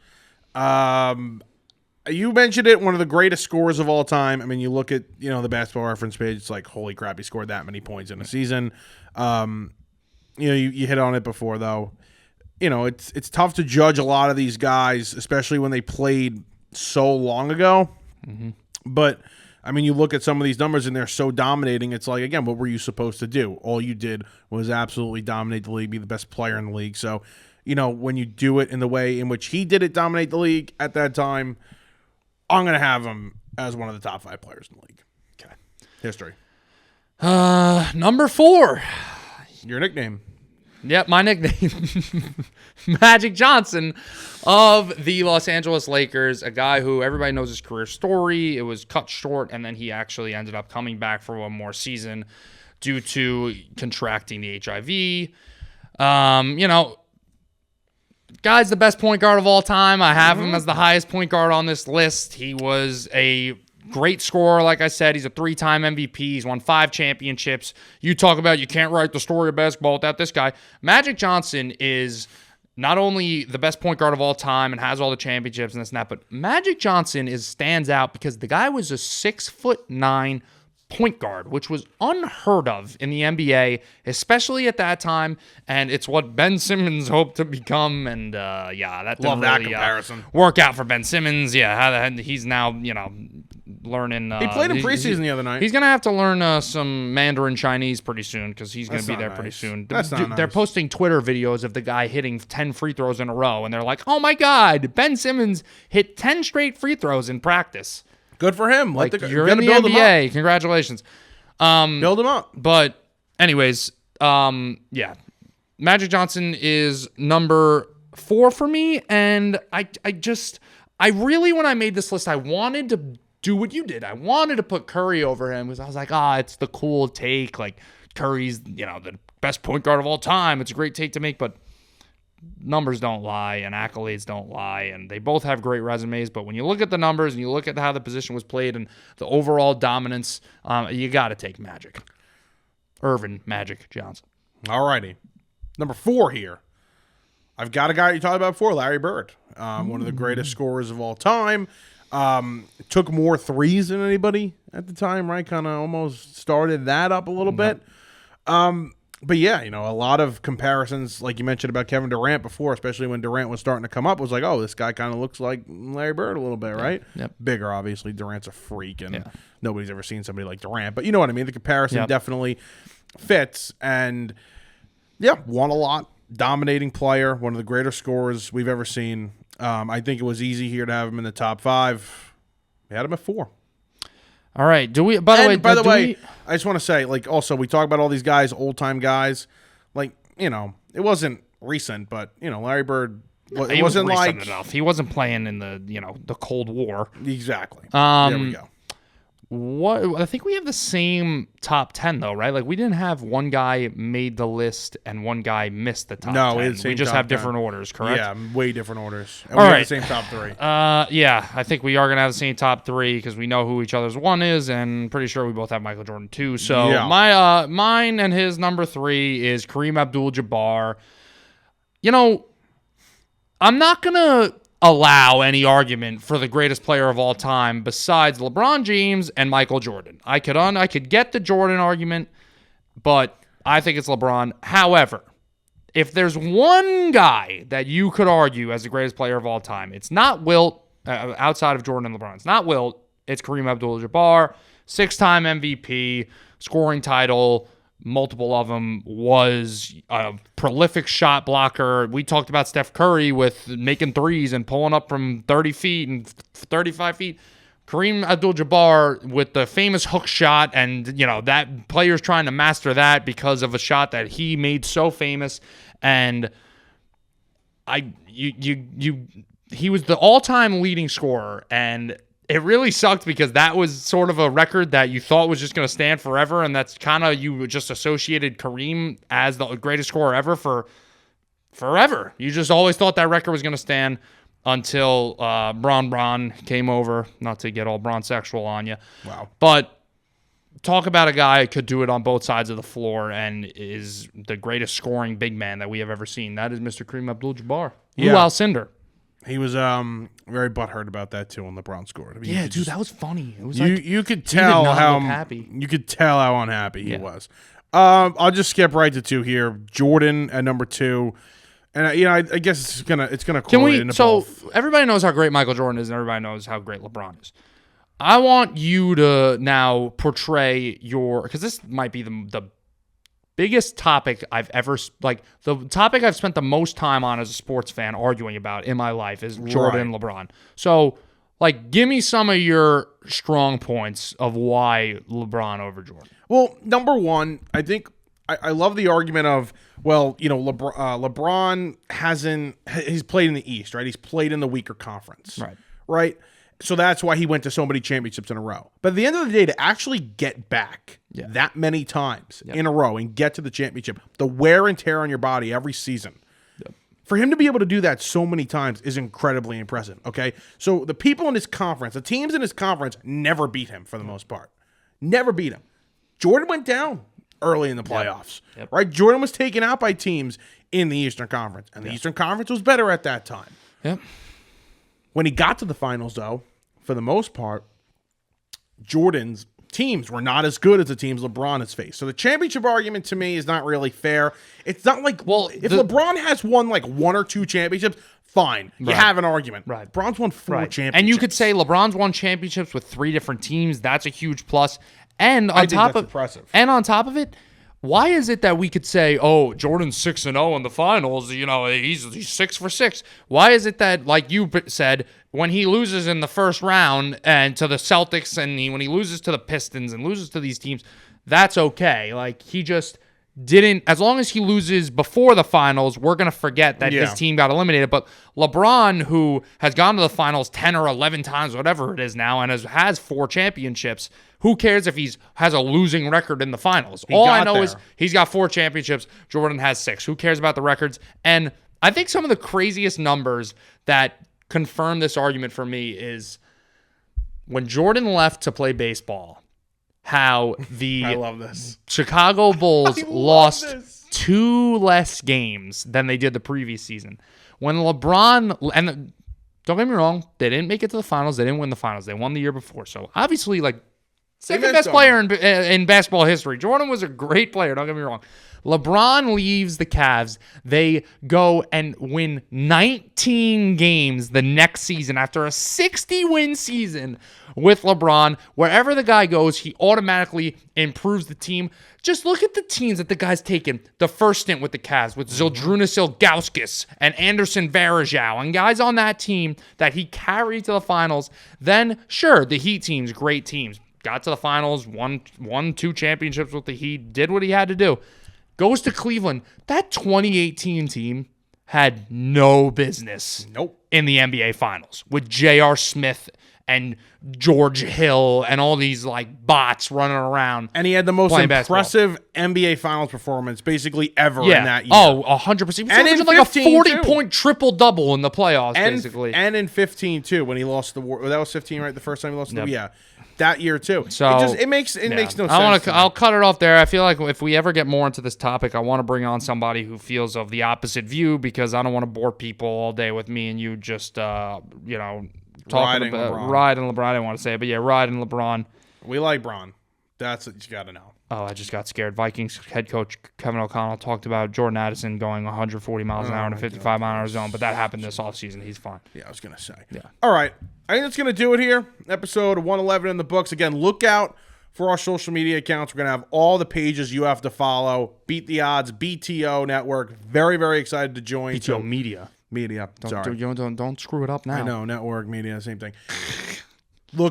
You mentioned it, one of the greatest scorers of all time. I mean, you look at, the basketball reference page, it's like, holy crap, he scored that many points in a season. You hit on it before, though. It's tough to judge a lot of these guys, especially when they played so long ago. Mm-hmm. But, I mean, you look at some of these numbers, and they're so dominating. It's like, again, what were you supposed to do? All you did was absolutely dominate the league, be the best player in the league. So, when you do it in the way in which he did it, dominate the league at that time, I'm going to have him as one of the top 5 players in the league. Okay. History. Number 4. Your nickname. Yep, my nickname. Magic Johnson of the Los Angeles Lakers, a guy who everybody knows his career story. It was cut short, and then he actually ended up coming back for one more season due to contracting the HIV. Guy's the best point guard of all time. I have him as the highest point guard on this list. He was a great scorer, like I said. He's a 3-time MVP. He's won 5 championships. You talk about you can't write the story of basketball without this guy. Magic Johnson is not only the best point guard of all time and has all the championships and this and that, but Magic Johnson stands out because the guy was a 6'9" point guard, which was unheard of in the NBA, especially at that time. And it's what Ben Simmons hoped to become. And that didn't Love that really comparison. work out for Ben Simmons. Yeah, he's now learning. He played in preseason the other night. He's going to have to learn some Mandarin Chinese pretty soon because he's going to be there pretty soon. That's not nice. They're posting Twitter videos of the guy hitting 10 free throws in a row, and they're like, oh, my God, Ben Simmons hit 10 straight free throws in practice. Good for him. You're in the NBA. Congratulations. Build him up. But anyways, yeah. Magic Johnson is number 4 for me, and I really, when I made this list, I wanted to do what you did. I wanted to put Curry over him because I was like, it's the cool take. Like, Curry's, the best point guard of all time. It's a great take to make, but numbers don't lie and accolades don't lie, and they both have great resumes. But when you look at the numbers and you look at how the position was played and the overall dominance, you got to take Magic. Irvin Magic Johnson. All righty. Number 4 here. I've got a guy you talked about before, Larry Bird. One of the greatest scorers of all time. Took more threes than anybody at the time, right? Kind of almost started that up a little bit. But yeah, a lot of comparisons, like you mentioned about Kevin Durant before, especially when Durant was starting to come up, was like, oh, this guy kind of looks like Larry Bird a little bit, right? Yep. Bigger, obviously. Durant's a freak, and nobody's ever seen somebody like Durant. But you know what I mean? The comparison definitely fits. And yeah, won a lot. Dominating player, one of the greatest scorers we've ever seen. I think it was easy here to have him in the top 5. We had him at 4. All right. Do we? By the way, I just want to say, also we talk about all these guys, old time guys. It wasn't recent, but Larry Bird. It wasn't like enough. He wasn't playing in the the Cold War. Exactly. There we go. What I think we have the same top 10 though, right? Like we didn't have one guy made the list and one guy missed the top 10. We just have different orders, correct? Yeah, way different orders. And we have the same top 3. Yeah, I think we are gonna have the same top 3 because we know who each other's 1 is, and pretty sure we both have Michael Jordan 2. So mine and his number 3 is Kareem Abdul-Jabbar. I'm not gonna allow any argument for the greatest player of all time besides LeBron James and Michael Jordan. I could get the Jordan argument, but I think it's LeBron. However, if there's one guy that you could argue as the greatest player of all time, it's not Wilt, outside of Jordan and LeBron. It's not Wilt. It's Kareem Abdul-Jabbar, 6-time MVP, scoring title, multiple of them, was a prolific shot blocker. We talked about Steph Curry with making threes and pulling up from 30 feet and 35 feet. Kareem Abdul-Jabbar with the famous hook shot, and that players trying to master that because of a shot that he made so famous. And he was the all-time leading scorer, and it really sucked because that was sort of a record that you thought was just going to stand forever, and that's kind of, you just associated Kareem as the greatest scorer ever for forever. You just always thought that record was going to stand until Bron came over, not to get all Bron-sexual on you. Wow. But talk about a guy who could do it on both sides of the floor and is the greatest scoring big man that we have ever seen. That is Mr. Kareem Abdul-Jabbar. Yeah. Lou Alcindor. He was very butthurt about that too when LeBron scored. I mean, that was funny. It was you could tell how happy. You could tell how unhappy he was. I'll just skip right to 2 here. Jordan at number 2, and I guess it's gonna correlate into both. So everybody knows how great Michael Jordan is, and everybody knows how great LeBron is. I want you to now portray because this might be the biggest topic I've ever, the topic I've spent the most time on as a sports fan arguing about in my life is Jordan and LeBron. So, give me some of your strong points of why LeBron over Jordan. Well, number 1, I think I love the argument of, LeBron he's played in the East, right? He's played in the weaker conference. Right? So that's why he went to so many championships in a row. But at the end of the day, to actually get back that many times in a row and get to the championship, the wear and tear on your body every season, for him to be able to do that so many times is incredibly impressive, okay? So the people in his conference, the teams in his conference never beat him for the most part. Never beat him. Jordan went down early in the playoffs, right? Jordan was taken out by teams in the Eastern Conference, and the Eastern Conference was better at that time. Yep. When he got to the finals, though, for the most part, Jordan's teams were not as good as the teams LeBron has faced. So the championship argument to me is not really fair. It's not like, if LeBron has won like 1 or 2 championships, fine. You have an argument. Right. LeBron's won 4 championships. And you could say LeBron's won championships with 3 different teams. That's a huge plus. And on top of it, why is it that we could say, oh, Jordan's 6-0 in the finals, he's 6 for 6? Why is it that, like you said, when he loses in the first round and to the Celtics and when he loses to the Pistons and loses to these teams, that's okay? Like, he just didn't, as long as he loses before the finals, we're going to forget that his team got eliminated. But LeBron, who has gone to the finals 10 or 11 times, whatever it is now, and has 4 championships, who cares if he has a losing record in the finals? All I know is he's got 4 championships. Jordan has 6. Who cares about the records? And I think some of the craziest numbers that confirm this argument for me is when Jordan left to play baseball, how the I love this. Chicago Bulls lost 2 less games than they did the previous season. When LeBron, and don't get me wrong, they didn't make it to the finals. They didn't win the finals. They won the year before. So obviously, like, second best player in basketball history. Jordan was a great player. Don't get me wrong. LeBron leaves the Cavs. They go and win 19 games the next season after a 60-win season with LeBron. Wherever the guy goes, he automatically improves the team. Just look at the teams that the guy's taken. The first stint with the Cavs with Zydrunas Ilgauskas and Anderson Varejao and guys on that team that he carried to the finals. Then, sure, the Heat teams, great teams. Got to the finals, won 2 championships with the Heat, did what he had to do. Goes to Cleveland. That 2018 team had no business in the NBA Finals with J.R. Smith and George Hill and all these like bots running around. And he had the most impressive NBA Finals performance basically ever in that year. Oh, 100%. And in like a 40-point triple-double in the playoffs, basically. And in 15, too, when he lost the war. That was 15, right? The first time he lost the war? Yeah. That year too. So it makes no sense. I'll cut it off there. I feel like if we ever get more into this topic, I want to bring on somebody who feels of the opposite view, because I don't want to bore people all day with me and you just talking riding about LeBron. riding LeBron. I didn't want to say it, but yeah, riding LeBron. We like Bron. That's what you got to know. Oh, I just got scared. Vikings head coach Kevin O'Connell talked about Jordan Addison going 140 miles an hour in a 55-mile-an-hour zone, but that happened this offseason. He's fine. Yeah, I was going to say. Yeah. All right. I think that's going to do it here. Episode 111 in the books. Again, look out for our social media accounts. We're going to have all the pages you have to follow. Beat the Odds, BTO Network. Very, very excited to join. BTO Media. Don't screw it up now. I know. Network, media, same thing.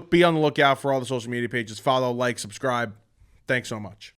Be on the lookout for all the social media pages. Follow, like, subscribe. Thanks so much.